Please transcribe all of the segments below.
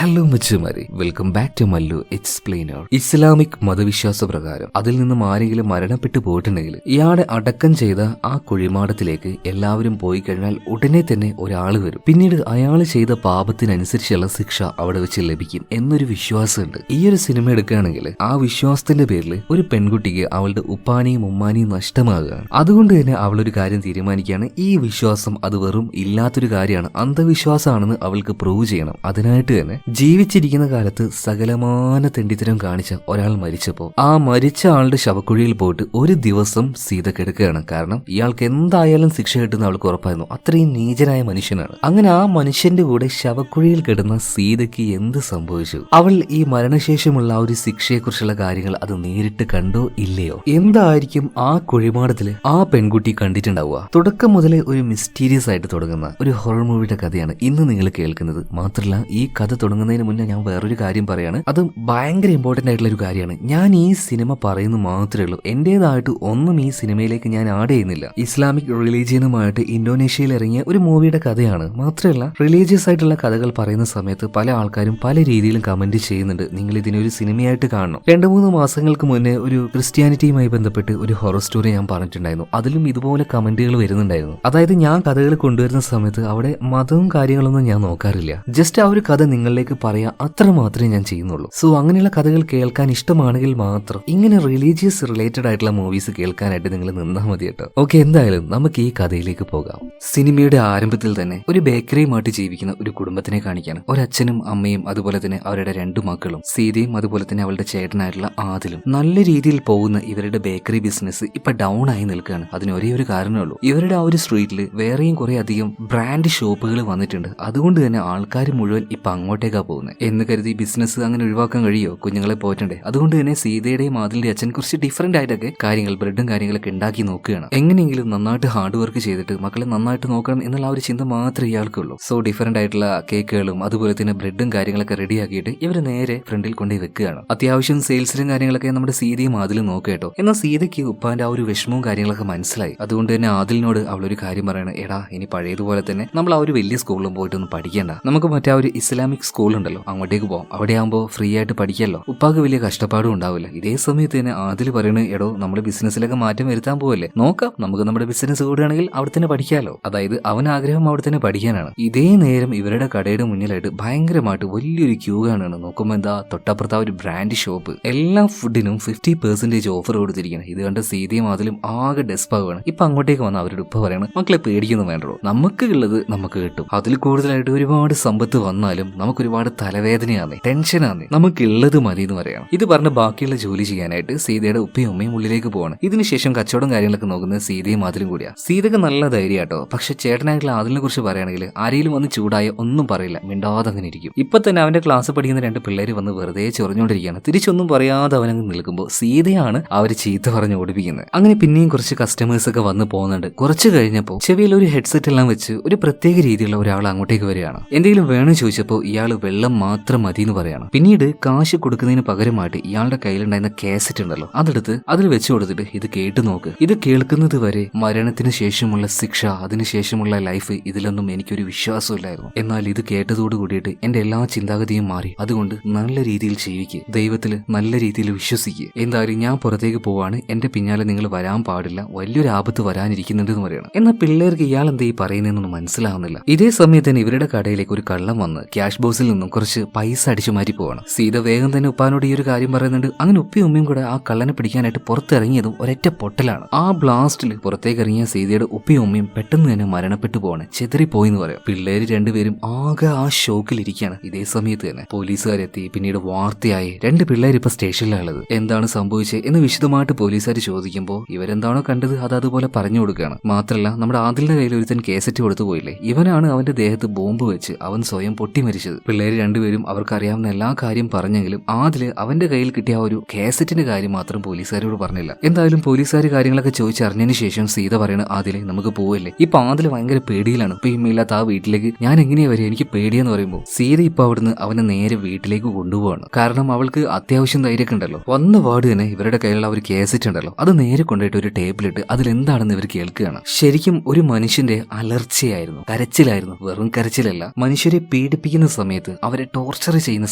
Hello മച്ചുമാരി, welcome back to Mallu explainer. Islamic മതവിശ്വാസ പ്രകാരം അതിൽ നിന്നും ആരെങ്കിലും മരണപ്പെട്ടു പോയിട്ടുണ്ടെങ്കിൽ ഇയാളെ അടക്കം ചെയ്ത ആ കുഴിമാടത്തിലേക്ക് എല്ലാവരും പോയി കഴിഞ്ഞാൽ ഉടനെ തന്നെ ഒരാൾ വരും. പിന്നീട് അയാൾ ചെയ്ത പാപത്തിനനുസരിച്ചുള്ള ശിക്ഷ അവിടെ വെച്ച് ലഭിക്കും എന്നൊരു വിശ്വാസമുണ്ട്. ഈ ഒരു സിനിമ എടുക്കുകയാണെങ്കിൽ ആ വിശ്വാസത്തിന്റെ പേരിൽ ഒരു പെൺകുട്ടിക്ക് അവളുടെ ഉപ്പാനെയും ഉമ്മാനെയും നഷ്ടമാകുകയാണ്. അതുകൊണ്ട് തന്നെ അവളൊരു കാര്യം തീരുമാനിക്കുകയാണ്, ഈ വിശ്വാസം അത് വെറും ഇല്ലാത്തൊരു കാര്യമാണ്, അന്ധവിശ്വാസമാണെന്ന് അവൾക്ക് പ്രൂവ് ചെയ്യണം. അതിനായിട്ട് തന്നെ ജീവിച്ചിരിക്കുന്ന കാലത്ത് സകലമാന തെണ്ടിത്തരം കാണിച്ച ഒരാൾ മരിച്ചപ്പോ ആ മരിച്ച ആളുടെ ശവക്കുഴിയിൽ പോയിട്ട് ഒരു ദിവസം സീത കിടക്കുകയാണ്. കാരണം ഇയാൾക്ക് എന്തായാലും ശിക്ഷ കിട്ടുന്ന അവൾക്ക് ഉറപ്പായിരുന്നു. അത്രയും നീചനായ മനുഷ്യനാണ്. അങ്ങനെ ആ മനുഷ്യന്റെ കൂടെ ശവക്കുഴിയിൽ കിടന്ന സീതയ്ക്ക് എന്ത് സംഭവിച്ചു? അവൾ ഈ മരണശേഷമുള്ള ആ ഒരു ശിക്ഷയെക്കുറിച്ചുള്ള കാര്യങ്ങൾ അത് നേരിട്ട് കണ്ടോ ഇല്ലയോ? എന്തായിരിക്കും ആ കുഴിമാടത്തില് ആ പെൺകുട്ടി കണ്ടിട്ടുണ്ടാവുക? തുടക്കം മുതലേ ഒരു മിസ്റ്റീരിയസ് ആയിട്ട് തുടങ്ങുന്ന ഒരു ഹൊറർ മൂവിയുടെ കഥയാണ് ഇന്ന് നിങ്ങൾ കേൾക്കുന്നത്. മാത്രമല്ല, ഈ കഥ തുടങ്ങുന്നതിന് മുന്നേ ഞാൻ വേറൊരു കാര്യം പറയാണ്. അത് ഭയങ്കര ഇമ്പോർട്ടന്റ് ആയിട്ടുള്ള ഒരു കാര്യമാണ്. ഞാൻ ഈ സിനിമ പറയുന്നത് മാത്രമേ ഉള്ളൂ, എന്റേതായിട്ട് ഒന്നും ഈ സിനിമയിലേക്ക് ഞാൻ ആഡ് ചെയ്യുന്നില്ല. ഇസ്ലാമിക് റിലീജിയനുമായിട്ട് ഇന്തോനേഷ്യയിൽ ഇറങ്ങിയ ഒരു മൂവിയുടെ കഥയാണ്. മാത്രമല്ല, റിലീജിയസ് ആയിട്ടുള്ള കഥകൾ പറയുന്ന സമയത്ത് പല ആൾക്കാരും പല രീതിയിലും കമന്റ് ചെയ്യുന്നുണ്ട്, നിങ്ങൾ ഇതിനൊരു സിനിമയായിട്ട് കാണണം. 2-3 മാസങ്ങൾക്ക് മുന്നേ ഒരു ക്രിസ്ത്യാനിറ്റിയുമായി ബന്ധപ്പെട്ട് ഒരു ഹൊറർ സ്റ്റോറി ഞാൻ പറഞ്ഞിട്ടുണ്ടായിരുന്നു. അതിലും ഇതുപോലെ കമന്റുകൾ വരുന്നുണ്ടായിരുന്നു. അതായത് ഞാൻ കഥകൾ കൊണ്ടുവരുന്ന സമയത്ത് അവിടെ മതവും കാര്യങ്ങളൊന്നും ഞാൻ നോക്കാറില്ല. ജസ്റ്റ് ആ ഒരു കഥ നിങ്ങളിലേക്ക് പറയാം, അത്ര മാത്രമേ ഞാൻ ചെയ്യുന്നുള്ളൂ. സോ അങ്ങനെയുള്ള കഥകൾ കേൾക്കാൻ ഇഷ്ടമാണെങ്കിൽ മാത്രം ഇങ്ങനെ റിലീജിയസ് റിലേറ്റഡ് ആയിട്ടുള്ള മൂവീസ് കേൾക്കാനായിട്ട് നിങ്ങൾ നിന്നാൽ മതി കേട്ടോ. ഓക്കെ, എന്തായാലും നമുക്ക് ഈ കഥയിലേക്ക് പോകാം. സിനിമയുടെ ആരംഭത്തിൽ തന്നെ ഒരു ബേക്കറിയുമായിട്ട് ജീവിക്കുന്ന ഒരു കുടുംബത്തിനെ കാണിക്കാണ്. ഒരച്ഛനും അമ്മയും അതുപോലെ തന്നെ അവരുടെ 2 മക്കളും, സീതയും അതുപോലെ തന്നെ അവളുടെ ചേട്ടനായിട്ടുള്ള ആദിലും. നല്ല രീതിയിൽ പോകുന്ന ഇവരുടെ ബേക്കറി ബിസിനസ് ഇപ്പൊ ഡൗൺ ആയി നിൽക്കുകയാണ്. അതിന് ഒരേ ഒരു കാരണമേ ഉള്ളൂ, ഇവരുടെ ആ ഒരു സ്ട്രീറ്റിൽ വേറെയും കുറെ അധികം ബ്രാൻഡ് ഷോപ്പുകൾ വന്നിട്ടുണ്ട്. അതുകൊണ്ട് തന്നെ ആൾക്കാർ മുഴുവൻ ഇപ്പൊ അങ്ങോട്ടേക്കാ പോകുന്നത്. എന്ന് കരുതി ബിസിനസ് അങ്ങനെ ഒഴിവാക്കാൻ കഴിയോ? കുഞ്ഞുങ്ങളെ പോറ്റണ്ടേ? അതുകൊണ്ട് തന്നെ സീതയുടെയും ആദിലിന്റെ അച്ഛൻ കുറച്ച് ഡിഫറെന്റ് ആയിട്ടൊക്കെ കാര്യങ്ങൾ, ബ്രെഡും കാര്യങ്ങളൊക്കെ ഉണ്ടാക്കി നോക്കുകയാണ്. എങ്ങനെയെങ്കിലും നന്നായിട്ട് ഹാർഡ് വർക്ക് ചെയ്തിട്ട് മക്കളെ നന്നായിട്ട് നോക്കണം എന്നുള്ള ആ ഒരു ചിന്ത മാത്രമേ ഇയാൾക്കുള്ളൂ. സോ ഡിഫറെന്റ് ആയിട്ടുള്ള കേക്കുകളും അതുപോലെ തന്നെ ബ്രെഡും കാര്യങ്ങളൊക്കെ റെഡിയാക്കിയിട്ട് ഇവർ നേരെ ഫ്രണ്ടിൽ കൊണ്ടുപോയി വെക്കുകയാണ്. അത്യാവശ്യം സെയിൽസിലും കാര്യങ്ങളൊക്കെ നമ്മുടെ സീതയും ആദിലും നോക്കേട്ടോ. എന്നാൽ സീതയ്ക്ക് ഉപ്പാന്റെ ആ ഒരു വിഷമവും കാര്യങ്ങളൊക്കെ മനസ്സിലായി. അതുകൊണ്ട് തന്നെ ആദിലിനോട് അവളൊരു കാര്യം പറയണം, എടാ ഇനി പഴയതുപോലെ തന്നെ നമ്മൾ ആ ഒരു വലിയ സ്കൂളിലും പോയിട്ടൊന്നും പഠിക്കണ്ട, നമുക്ക് മറ്റേ ആ ഒരു ഇസ്ലാമിക് സ്കൂൾ ഉണ്ടല്ലോ അങ്ങോട്ടേക്ക് പോകാം, അവിടെ ആകുമ്പോൾ ഫ്രീ ആയിട്ട് പഠിക്കല്ലോ, ഉപ്പാക്ക് വലിയ കഷ്ടപ്പാടും ഉണ്ടാവില്ല. ഇതേ സമയത്ത് തന്നെ ആദിൽ പറയണ, എടോ നമ്മുടെ ബിസിനസ്സിലൊക്കെ മാറ്റം വരുത്താൻ പോവല്ലേ, നോക്കാം, നമുക്ക് നമ്മുടെ ബിസിനസ് കൂടുകയാണെങ്കിൽ അവിടെ തന്നെ പഠിക്കാലോ. അതായത് അവൻ ആഗ്രഹം അവിടെ തന്നെ പഠിക്കാനാണ്. ഇതേ നേരം ഇവരുടെ കടയുടെ മുന്നിലായിട്ട് ഭയങ്കരമായിട്ട് വലിയൊരു ക്യൂ കാണാണ്. നോക്കുമ്പോൾ എന്താ, തൊട്ടപ്പുറത്ത് ആ ഒരു ബ്രാൻഡ് ഷോപ്പ്, എല്ലാ ഫുഡിനും 50% ഓഫർ കൊടുത്തിരിക്കണം. ഇത് കണ്ട് സീതയും ആദിലും ആകെ ഡെസ്പാവാണ്. ഇപ്പൊ അങ്ങോട്ടേക്ക് വന്ന അവരുടെ ഉപ്പ പറയണം, മക്കളെ പേടിക്കുന്നു വേണ്ടോ, നമുക്ക് ഉള്ളത് നമുക്ക് കിട്ടും. അതിൽ കൂടുതലായിട്ട് ഒരുപാട് സമ്പത്ത് വന്നാലും നമുക്ക് ഒരുപാട് തലവേദനയാണ്, ടെൻഷനാണ്, നമുക്ക് ഉള്ളത് മതി എന്ന് പറയണം. ഇത് പറഞ്ഞ് ബാക്കിയുള്ള ജോലി ചെയ്യാനായിട്ട് സീതയുടെ ഉപ്പയും ഉമ്മയും ഉള്ളിലേക്ക് പോവാണ്. ഇതിനുശേഷം കച്ചവടം കാര്യങ്ങളൊക്കെ നോക്കുന്നത് സീതയും ആദിലും കൂടിയാണ്. സീതക്ക് നല്ല ധൈര്യട്ടോ. പക്ഷെ ചേട്ടനായിട്ടുള്ള ആദിലിനെ കുറിച്ച് പറയുകയാണെങ്കിൽ ആരെങ്കിലും വന്ന് ചൂടായ ഒന്നും പറയില്ല, മിണ്ടാതെ അങ്ങനെ ഇരിക്കും. ഇപ്പൊ തന്നെ അവന്റെ ക്ലാസ് പഠിക്കുന്ന 2 പിള്ളേര് വന്ന് വെറുതെ ചൊറിഞ്ഞുകൊണ്ടിരിക്കുകയാണ്. തിരിച്ചൊന്നും പറയാതെ അവനങ്ങ് നിൽക്കുമ്പോൾ സീതയാണ് അവർ ചീത്ത പറഞ്ഞ് ഓടിപ്പിക്കുന്നത്. അങ്ങനെ പിന്നെയും കുറച്ച് കസ്റ്റമേഴ്സ് ഒക്കെ വന്ന് പോകുന്നുണ്ട്. കുറച്ച് കഴിഞ്ഞപ്പോൾ ചെവിയിൽ ഒരു ഹെഡ്സെറ്റ് എല്ലാം വെച്ച് ഒരു പ്രത്യേക രീതിയിലുള്ള ഒരാൾ അങ്ങോട്ടേക്ക് വരികയാണ്. എന്തെങ്കിലും വേണം ചോദിച്ചപ്പോൾ ഇയാൾ വെള്ളം മാത്രം മതി എന്ന് പറയാണ്. പിന്നീട് കാശ് കൊടുക്കുന്നതിന് പകരമായിട്ട് ഇയാളുടെ കയ്യിലുണ്ടായിരുന്ന കാസറ്റ് ഉണ്ടല്ലോ, അതെടുത്ത് അതിൽ വെച്ച് കൊടുത്തിട്ട് ഇത് കേട്ട് നോക്ക്, ഇത് കേൾക്കുന്നത് വരെ മരണത്തിന് ശേഷമുള്ള ശിക്ഷ, അതിനുശേഷമുള്ള ലൈഫ്, ഇതിലൊന്നും എനിക്കൊരു വിശ്വാസമില്ലായിരുന്നു. എന്നാൽ ഇത് കേട്ടതോട് കൂടിയിട്ട് എന്റെ എല്ലാ ചിന്താഗതിയും മാറി. അതുകൊണ്ട് നല്ല രീതിയിൽ ജീവിക്കുക, ദൈവത്തിൽ നല്ല രീതിയിൽ വിശ്വസിക്കുക. എന്തായാലും ഞാൻ പുറത്തേക്ക് പോവാണ്, എന്റെ പിന്നാലെ നിങ്ങൾ വരാൻ പാടില്ല, വലിയൊരു ആപത്ത് വരാനിരിക്കുന്നുണ്ടെന്ന് പറയണം. എന്നാൽ പിള്ളേർക്ക് ഇയാൾ എന്താ ഈ പറയുന്നതെന്നൊന്നും മനസ്സിലാവുന്നില്ല. ഇതേ സമയത്ത് തന്നെ ഇവരുടെ കടയിലേക്ക് ഒരു കള്ളം വന്ന് ക്യാഷ് ബോക്സിൽ നിന്നും കുറച്ച് പൈസ അടിച്ചു മാറ്റി പോവാണ്. സീത വേഗം തന്നെ ഉപ്പാനോട് ഈ ഒരു കാര്യം പറയുന്നുണ്ട്. അങ്ങനെ ഉപ്പയും ഉമ്മയും കൂടെ ആ കള്ളനെ പിടിക്കാനായിട്ട് പുറത്തിറങ്ങിയതും ഒരൊറ്റ പൊട്ടലാണ്. ആ ബ്ലാസ്റ്റിൽ പുറത്തേക്ക് ഇറങ്ങിയ സീതയുടെ ഉപ്പയും ഉമ്മയും പെട്ടെന്ന് തന്നെ മരണപ്പെട്ടു പോവാണ്, ചെതറിപ്പോയി എന്ന് പറയാം. പിള്ളേര് 2 പേരും ആകെ ആ ഷോക്കിലിരിക്കുകയാണ്. ഇതേ സമയത്ത് തന്നെ പോലീസുകാരെത്തി. പിന്നീട് വാർത്തയായി 2 പിള്ളേർ ഇപ്പൊ സ്റ്റേഷനിലുള്ളത്. എന്താണ് സംഭവിച്ചത് എന്ന് വിശദമായിട്ട് പോലീസുകാർ ചോദിക്കുമ്പോൾ ഇവരെന്താണോ കണ്ടത് അത് അതുപോലെ പറഞ്ഞു കൊടുക്കുകയാണ്. മാത്രമല്ല, നമ്മുടെ ആദിലിന്റെ കയ്യിൽ ഒരുത്തൻ കേസറ്റ് കൊടുത്തു പോയില്ലേ, ഇവനാണ് അവന്റെ ദേഹത്ത് ബോംബ് വെച്ച് അവൻ സ്വയം പൊട്ടി മരിച്ചത്. പിള്ളേര് 2 പേരും അവർക്കറിയാവുന്ന എല്ലാ കാര്യം പറഞ്ഞെങ്കിലും ആദില് അവന്റെ കയ്യിൽ കിട്ടിയ ആ ഒരു കാസറ്റിന്റെ കാര്യം മാത്രം പോലീസുകാരോട് പറഞ്ഞില്ല. എന്തായാലും പോലീസുകാർ കാര്യങ്ങളൊക്കെ ചോദിച്ചറിഞ്ഞതിന് ശേഷം സീത പറയണ, ആദിലെ നമുക്ക് പോവല്ലേ. ഇപ്പൊ ആദില് ഭയങ്കര പേടിയിലാണ്. ഇപ്പൊ ഇമ്മയില്ലാത്ത ആ വീട്ടിലേക്ക് ഞാൻ എങ്ങനെയാ വരിക, എനിക്ക് പേടിയെന്ന് പറയുമ്പോൾ സീത ഇപ്പൊ അവിടുന്ന് അവനെ നേരെ വീട്ടിലേക്ക് കൊണ്ടുപോവാണ്. കാരണം അവൾക്ക് അത്യാവശ്യം ധൈര്യമൊക്കെ ഉണ്ടല്ലോ. വന്ന പാട് തന്നെ ഇവരുടെ കയ്യിലുള്ള ഒരു കാസറ്റ് ഉണ്ടല്ലോ, അത് നേരെ കൊണ്ടുപോയിട്ട് ഒരു ടേബിളിട്ട് അതിലെന്താണെന്ന് ഇവർ കേൾക്കുകയാണ്. ശരിക്കും ഒരു മനുഷ്യന്റെ അലർച്ചയായിരുന്നു, കരച്ചിലായിരുന്നു. വെറും കരച്ചിലല്ല, മനുഷ്യരെ പീഡിപ്പിക്കുന്ന സമയത്ത് സമയത്ത് അവരെ ടോർച്ചർ ചെയ്യുന്ന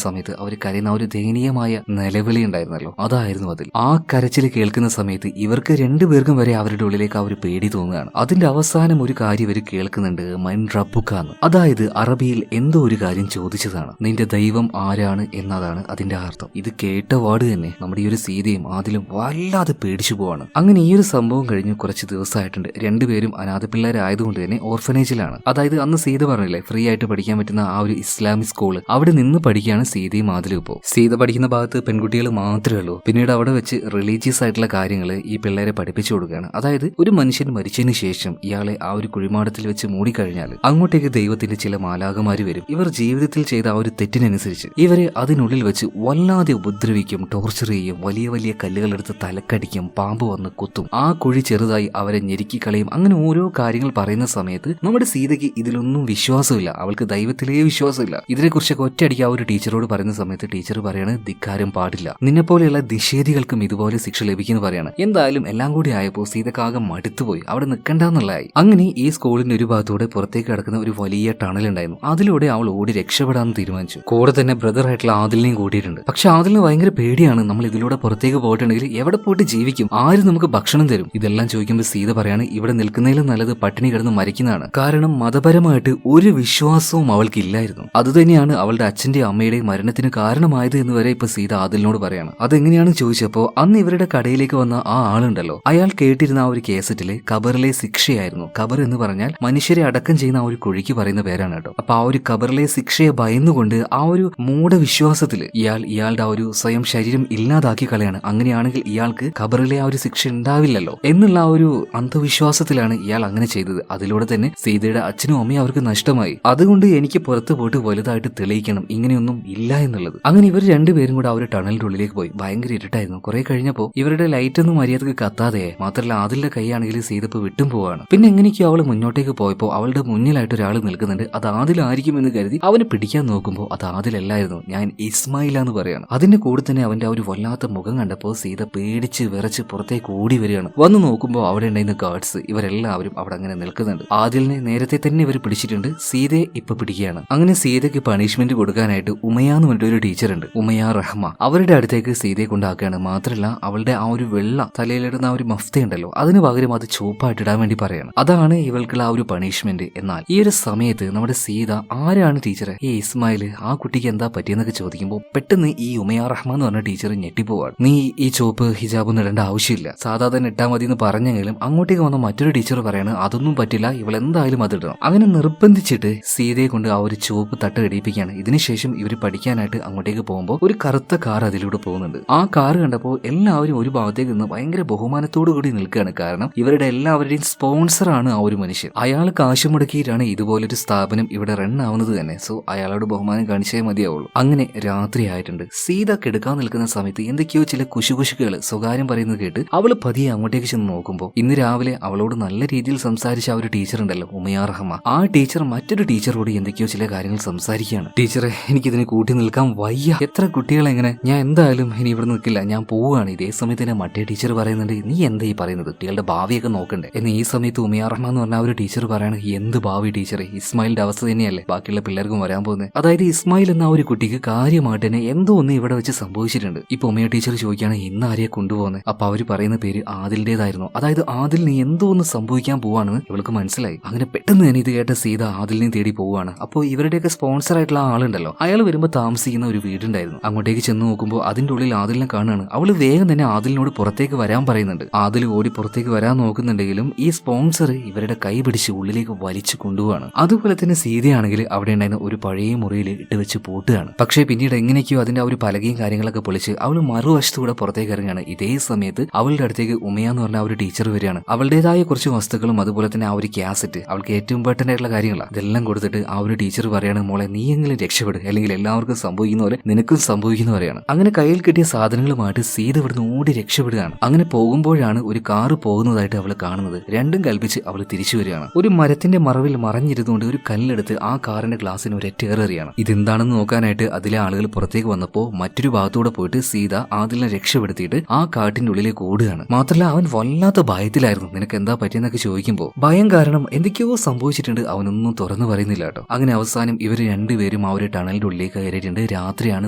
സമയത്ത് അവർ കരയുന്ന ഒരു ദയനീയമായ നിലവിളി ഉണ്ടായിരുന്നല്ലോ, അതായിരുന്നു അതിൽ. ആ കരച്ചിൽ കേൾക്കുന്ന സമയത്ത് ഇവർക്ക് രണ്ടുപേർക്കും വരെ അവരുടെ ഉള്ളിലേക്ക് ആ ഒരു പേടി തോന്നുകയാണ്. അതിന്റെ അവസാനം ഒരു കാര്യം ഇവർ കേൾക്കുന്നുണ്ട്, മൻ റബ്ബുക്കാന്ന്. അതായത് അറബിയിൽ എന്തോ ഒരു കാര്യം ചോദിച്ചതാണ്, നിന്റെ ദൈവം ആരാണ് എന്നതാണ് അതിന്റെ അർത്ഥം. ഇത് കേട്ട വാർഡ് തന്നെ നമ്മുടെ ഈ ഒരു സീതയും ആദിലും വല്ലാതെ പേടിച്ചു പോവാണ്. അങ്ങനെ ഈ ഒരു സംഭവം കഴിഞ്ഞ് കുറച്ച് ദിവസമായിട്ടുണ്ട്. രണ്ടുപേരും അനാഥ പിള്ളേരായതുകൊണ്ട് തന്നെ ഓർഫനേജിലാണ്. അതായത് അന്ന് സീത പറഞ്ഞില്ലേ ഫ്രീ ആയിട്ട് പഠിക്കാൻ പറ്റുന്ന ആ ഒരു ഇസ്ലാമിക് സ്കൂള്, അവിടെ നിന്ന് പഠിക്കുകയാണ് സീതയും ആദിലും. ഇപ്പോൾ സീത പഠിക്കുന്ന ഭാഗത്ത് പെൺകുട്ടികൾ മാത്രമേ ഉള്ളൂ. പിന്നീട് അവിടെ വെച്ച് റിലീജിയസ് ആയിട്ടുള്ള കാര്യങ്ങൾ ഈ പിള്ളേരെ പഠിപ്പിച്ചു കൊടുക്കുകയാണ്. അതായത് ഒരു മനുഷ്യൻ മരിച്ചതിന് ശേഷം ഇയാളെ ആ ഒരു കുഴിമാടത്തിൽ വെച്ച് മൂടിക്കഴിഞ്ഞാൽ അങ്ങോട്ടേക്ക് ദൈവത്തിന്റെ ചില മാലാകമാര് വരും. ഇവർ ജീവിതത്തിൽ ചെയ്ത ആ ഒരു തെറ്റിനനുസരിച്ച് ഇവരെ അതിനുള്ളിൽ വെച്ച് വല്ലാതെ ഉപദ്രവിക്കും, ടോർച്ചർ ചെയ്യും, വലിയ വലിയ കല്ലുകളെടുത്ത് തലക്കടിക്കും, പാമ്പ് വന്ന് കുത്തും, ആ കുഴി ചെറുതായി അവരെ ഞെരുക്കിക്കളയും. അങ്ങനെ ഓരോ കാര്യങ്ങൾ പറയുന്ന സമയത്ത് നമ്മുടെ സീതയ്ക്ക് ഇതിലൊന്നും വിശ്വാസമില്ല, അവൾക്ക് ദൈവത്തിലേ വിശ്വാസമില്ല. ഇതിനെക്കുറിച്ചൊക്കെ ഒറ്റയടിക്ക് ആ ഒരു ടീച്ചറോട് പറയുന്ന സമയത്ത് ടീച്ചർ പറയാണ്, ധിക്കാരം പാടില്ല, നിന്നെ പോലെയുള്ള നിഷേധികൾക്കും ഇതുപോലെ ശിക്ഷ ലഭിക്കുന്നു പറയാണ്. എന്തായാലും എല്ലാം കൂടി ആയപ്പോൾ സീതക്കാകെ മടുത്തുപോയി, അവിടെ നിൽക്കണ്ടെന്നുള്ളതായി. അങ്ങനെ ഈ സ്കൂളിന്റെ ഒരു ഭാഗത്തൂടെ പുറത്തേക്ക് കിടക്കുന്ന ഒരു വലിയ ടണൽ ഉണ്ടായിരുന്നു. അതിലൂടെ അവൾ ഓടി രക്ഷപ്പെടാമെന്ന് തീരുമാനിച്ചു. കൂടെ തന്നെ ബ്രദർ ആയിട്ടുള്ള ആദിലിനെയും കൂട്ടിയിട്ടുണ്ട്. പക്ഷെ ആദിലിന് ഭയങ്കര പേടിയാണ്, നമ്മൾ ഇതിലൂടെ പുറത്തേക്ക് പോയിട്ടുണ്ടെങ്കിൽ എവിടെ പോയിട്ട് ജീവിക്കും, ആര് നമുക്ക് ഭക്ഷണം തരും? ഇതെല്ലാം ചോദിക്കുമ്പോൾ സീത പറയാണ്, ഇവിടെ നിൽക്കുന്നതിലും നല്ലത് പട്ടിണി കിടന്ന് മരിക്കുന്നതാണ്. കാരണം മതപരമായിട്ട് ഒരു വിശ്വാസവും അവൾക്ക് ഇല്ലായിരുന്നു. അതുതന്നെയാണ് അവളുടെ അച്ഛന്റെ അമ്മയുടെയും മരണത്തിന് കാരണമായത് എന്ന് വരെ ഇപ്പൊ സീത ആദിലിനോട് പറയാണ്. അതെങ്ങനെയാണെന്ന് ചോദിച്ചപ്പോ അന്ന് ഇവരുടെ കടയിലേക്ക് വന്ന ആ ആളുണ്ടല്ലോ, അയാൾ കേട്ടിരുന്ന ആ ഒരു കേസറ്റില് ഖബറിലെ ശിക്ഷയായിരുന്നു. ഖബർ എന്ന് പറഞ്ഞാൽ മനുഷ്യരെ അടക്കം ചെയ്യുന്ന ആ ഒരു കുഴിക്ക് പറയുന്ന പേരാണ് കേട്ടോ. അപ്പൊ ആ ഒരു ഖബറിലെ ശിക്ഷയെ ഭയന്നുകൊണ്ട് ആ ഒരു മൂഢവിശ്വാസത്തില് ഇയാളുടെ ആ ഒരു സ്വയം ശരീരം ഇല്ലാതാക്കി കളയാണ്. അങ്ങനെയാണെങ്കിൽ ഇയാൾക്ക് ഖബറിലെ ആ ഒരു ശിക്ഷ ഉണ്ടാവില്ലല്ലോ എന്നുള്ള ആ ഒരു അന്ധവിശ്വാസത്തിലാണ് ഇയാൾ അങ്ങനെ ചെയ്തത്. അതിലൂടെ തന്നെ സീതയുടെ അച്ഛനും അമ്മയും അവർക്ക് നഷ്ടമായി. അതുകൊണ്ട് എനിക്ക് പുറത്തു പോയിട്ട് വലുതായിട്ട് തെളിയിക്കണം ഇങ്ങനെയൊന്നും ഇല്ല എന്നുള്ളത്. അങ്ങനെ ഇവർ രണ്ടുപേരും കൂടെ ആ ഒരു ടണലിന്റെ ഉള്ളിലേക്ക് പോയി. ഭയങ്കര ഇരുട്ടായിരുന്നു. കുറെ കഴിഞ്ഞപ്പോ ഇവരുടെ ലൈറ്റ് ഒന്നും മര്യാദക്ക് കത്താതെ, മാത്രമല്ല ആദിലിന്റെ കൈയാണെങ്കിൽ സീതപ്പ് വിട്ടും പോവാണ്. പിന്നെ എങ്ങനെയൊക്കെയോ അവള് മുന്നോട്ടേക്ക് പോയപ്പോ അവളുടെ മുന്നിലായിട്ട് ഒരാൾ നിൽക്കുന്നുണ്ട്. അത് ആദിലായിരിക്കുമെന്ന് കരുതി അവന് പിടിക്കാൻ നോക്കുമ്പോൾ അത് ആദിലല്ലായിരുന്നു, ഞാൻ ഇസ്മായിലാന്ന് പറയാണ്. അതിന്റെ കൂടെ തന്നെ അവന്റെ ആ ഒരു വല്ലാത്ത മുഖം കണ്ടപ്പോൾ സീത പേടിച്ച് വിറച്ച് പുറത്തേക്ക് ഓടി വരികയാണ്. വന്നു നോക്കുമ്പോൾ അവിടെ ഉണ്ടായിരുന്ന ഗാർഡ്സ് ഇവരെല്ലാവരും അവിടെ അങ്ങനെ നിൽക്കുന്നുണ്ട്. ആദിലിനെ നേരത്തെ തന്നെ ഇവർ പിടിച്ചിട്ടുണ്ട്, സീതയെ ഇപ്പൊ പിടിക്കുകയാണ്. അങ്ങനെ സീതയ്ക്ക് പണിഷ്മെന്റ് കൊടുക്കാനായിട്ട് ഉമയാന്ന് പറഞ്ഞിട്ട് ഒരു ടീച്ചർ ഉണ്ട്, ഉമയ റഹ്മ. അവരുടെ അടുത്തേക്ക് സീതയെ കൊണ്ടാക്കുകയാണ്. മാത്രമല്ല അവളുടെ ആ ഒരു വെള്ള തലയിലിടുന്ന ആ ഒരു മഫ്ത ഉണ്ടല്ലോ, അതിന് പകരം അത് ചുവപ്പായിട്ട് ഇടാൻ വേണ്ടി പറയാണ്. അതാണ് ഇവൾക്കുള്ള ആ ഒരു പണിഷ്മെന്റ്. എന്നാൽ ഈ ഒരു സമയത്ത് നമ്മുടെ സീത ആരാണ് ടീച്ചറെ, ഈ ഇസ്മായില് ആ കുട്ടിക്ക് എന്താ പറ്റിയെന്നൊക്കെ ചോദിക്കുമ്പോൾ പെട്ടെന്ന് ഈ ഉമയ റഹ്മ എന്ന് പറഞ്ഞ ടീച്ചർ ഞെട്ടിപ്പോവാണ്. നീ ഈ ചുവപ്പ് ഹിജാബൊന്നും ഇടേണ്ട ആവശ്യമില്ല, സാധാരണ ഇട്ടാ മതി എന്ന് പറഞ്ഞെങ്കിലും അങ്ങോട്ടേക്ക് വന്ന മറ്റൊരു ടീച്ചർ പറയാണ് അതൊന്നും പറ്റില്ല, ഇവളെന്തായാലും അതിടണം. അങ്ങനെ നിർബന്ധിച്ചിട്ട് സീതയെ കൊണ്ട് ആ ഒരു ചുവപ്പ് തട്ട് ഇടിപ്പിക്കുകയാണ്. ഇതിനുശേഷം ഇവർ പഠിക്കാനായിട്ട് അങ്ങോട്ടേക്ക് പോകുമ്പോൾ ഒരു കറുത്ത കാർ അതിലൂടെ പോകുന്നുണ്ട്. ആ കാർ കണ്ടപ്പോൾ എല്ലാവരും ഒരു ഭാഗത്തേക്ക് നിന്ന് ഭയങ്കര ബഹുമാനത്തോടു കൂടി നിൽക്കുകയാണ്. കാരണം ഇവരുടെ എല്ലാവരുടെയും സ്പോൺസറാണ് ആ ഒരു മനുഷ്യൻ. അയാൾ കാശ് മുടക്കിയിട്ടാണ് ഇതുപോലൊരു സ്ഥാപനം ഇവിടെ റൺ ആവുന്നത് തന്നെ. സോ അയാളോട് ബഹുമാനം കാണിച്ചേ മതിയാവുള്ളൂ. അങ്ങനെ രാത്രി ആയിട്ടുണ്ട്. സീത കിടക്കാൻ നിൽക്കുന്ന സമയത്ത് എന്തൊക്കെയോ ചില കുശുകുശുകൾ സ്വകാര്യം പറയുന്നത് കേട്ട് അവള് പതിയെ അങ്ങോട്ടേക്ക് ചെന്ന് നോക്കുമ്പോൾ ഇന്ന് രാവിലെ അവളോട് നല്ല രീതിയിൽ സംസാരിച്ച ആ ഒരു ടീച്ചർ ഉണ്ടല്ലോ, ഉമയ റഹ്മ, ആ ടീച്ചർ മറ്റൊരു ടീച്ചറോട് എന്തൊക്കെയോ ചില കാര്യങ്ങൾ സംസാരിക്കുകയാണ്. ടീച്ചറെ, എനിക്കിതിന് കൂട്ടി നിൽക്കാൻ വയ്യ, എത്ര കുട്ടികളെ എങ്ങനെ, ഞാൻ എന്തായാലും ഇനി ഇവിടെ നിൽക്കില്ല, ഞാൻ പോവുകയാണ്. ഇതേ സമയത്ത് തന്നെ മറ്റേ ടീച്ചർ പറയുന്നുണ്ട്, നീ എന്താ ഈ പറയുന്നത്, കുട്ടികളുടെ ഭാവിയൊക്കെ നോക്കണ്ടേ എന്ന്. ഈ സമയത്ത് ഉമയ റഹ്മ എന്ന് പറഞ്ഞ ഒരു ടീച്ചർ പറയാണ്, എന്ത് ഭാവി ടീച്ചറെ, ഇസ്മായിലിന്റെ അവസ്ഥ തന്നെയല്ലേ ബാക്കിയുള്ള പിള്ളേർക്കും വരാൻ പോകുന്നത്. അതായത് ഇസ്മായിൽ എന്ന ഒരു കുട്ടിക്ക് കാര്യമായിട്ട് തന്നെ എന്തോ ഒന്ന് ഇവിടെ വെച്ച് സംഭവിച്ചിട്ടുണ്ട്. ഇപ്പൊ ഉമയ ടീച്ചർ ചോദിക്കുകയാണ് ഇന്ന് ആരെയെ കൊണ്ടുപോകുന്നത്. അപ്പൊ അവര് പറയുന്ന പേര് ആദിലിന്റേതായിരുന്നു. അതായത് ആദിലിന് എന്തോ ഒന്ന് സംഭവിക്കാൻ പോവാണെന്ന് ഇവൾക്ക് മനസ്സിലായി. അങ്ങനെ പെട്ടെന്ന് തന്നെ ഇത് കേട്ട സീത ആദിലിനെ തേടി പോവുകയാണ്. അപ്പോൾ ഇവരുടെയൊക്കെ സ്പോൺസർ ആയിട്ടുള്ള ആളുണ്ടല്ലോ, അയാൾ വരുമ്പോൾ താമസിക്കുന്ന ഒരു വീടുണ്ടായിരുന്നു. അങ്ങോട്ടേക്ക് ചെന്ന് നോക്കുമ്പോൾ അതിന്റെ ഉള്ളിൽ ആദിലിനെ കാണുകയാണ്. അവള് വേഗം തന്നെ ആദിലിനോട് പുറത്തേക്ക് വരാൻ പറയുന്നുണ്ട്. ആദിൽ ഓടി പുറത്തേക്ക് വരാൻ നോക്കുന്നുണ്ടെങ്കിലും ഈ സ്പോൺസർ ഇവരുടെ കൈ പിടിച്ച് ഉള്ളിലേക്ക് വലിച്ചു കൊണ്ടുപോവാണ്. അതുപോലെ തന്നെ സീതയാണെങ്കിൽ അവിടെ ഉണ്ടായിരുന്ന ഒരു പഴയ മുറിയിൽ ഇട്ട് വെച്ച് പൂട്ടുകയാണ്. പക്ഷേ പിന്നീട് എങ്ങനെയൊക്കെയോ അതിന്റെ ആ ഒരു പലകയും കാര്യങ്ങളൊക്കെ പൊളിച്ച് അവൾ മറുവശത്തുകൂടെ പുറത്തേക്ക് ഇറങ്ങുകയാണ്. ഇതേ സമയത്ത് അവളുടെ അടുത്തേക്ക് ഉമയാന്ന് പറഞ്ഞ ഒരു ടീച്ചർ വരികയാണ്. അവളുടേതായ കുറച്ച് വസ്തുക്കളും അതുപോലെ തന്നെ ആ ഒരു കാസറ്റ്, അവൾക്ക് ഏറ്റവും ഇമ്പോർട്ടന്റ് ആയിട്ടുള്ള കാര്യങ്ങളാണ്, ഇതെല്ലാം കൊടുത്തിട്ട് ആ ഒരു ടീച്ചർ പറയാണ്, മോളെ നീ എങ്കിലും രക്ഷപ്പെടും, അല്ലെങ്കിൽ എല്ലാവർക്കും സംഭവിക്കുന്ന പോലെ നിനക്കും സംഭവിക്കുന്ന പറയാണ്. അങ്ങനെ കയ്യിൽ കിട്ടിയ സാധനങ്ങളുമായിട്ട് സീത ഇവിടുന്ന് ഓടി രക്ഷപ്പെടുകയാണ്. അങ്ങനെ പോകുമ്പോഴാണ് ഒരു കാറ് പോകുന്നതായിട്ട് അവൾ കാണുന്നത്. രണ്ടും കൽപ്പിച്ച് അവൾ തിരിച്ചു വരികയാണ്. ഒരു മരത്തിന്റെ മറവിൽ മറഞ്ഞിരുന്നുകൊണ്ട് ഒരു കല്ലെടുത്ത് ആ കാറിന്റെ ഗ്ലാസിന് ഒരൊറ്റേറിയാണ്. ഇതെന്താണെന്ന് നോക്കാനായിട്ട് അതിലെ ആളുകൾ പുറത്തേക്ക് വന്നപ്പോൾ മറ്റൊരു ഭാഗത്തൂടെ പോയിട്ട് സീത ആദിലിനെ രക്ഷപ്പെടുത്തിയിട്ട് ആ കാട്ടിന്റെ ഉള്ളിലേക്ക് ഓടുകയാണ്. മാത്രമല്ല അവൻ വല്ലാത്ത ഭയത്തിലായിരുന്നു. നിനക്ക് എന്താ പറ്റിയെന്നൊക്കെ ചോദിക്കുമ്പോൾ ഭയം കാരണം എന്തൊക്കെയോ സംഭവിച്ചിട്ടുണ്ട്, അവനൊന്നും തുറന്നു പറയുന്നില്ല കേട്ടോ. അങ്ങനെ അവസാനം ഇവർ രണ്ടുപേരും രണ്ടുപേരും ആ ഒരു ടണലിന്റെ ഉള്ളിലേക്ക് കയറിയിട്ടുണ്ട്. രാത്രിയാണ്,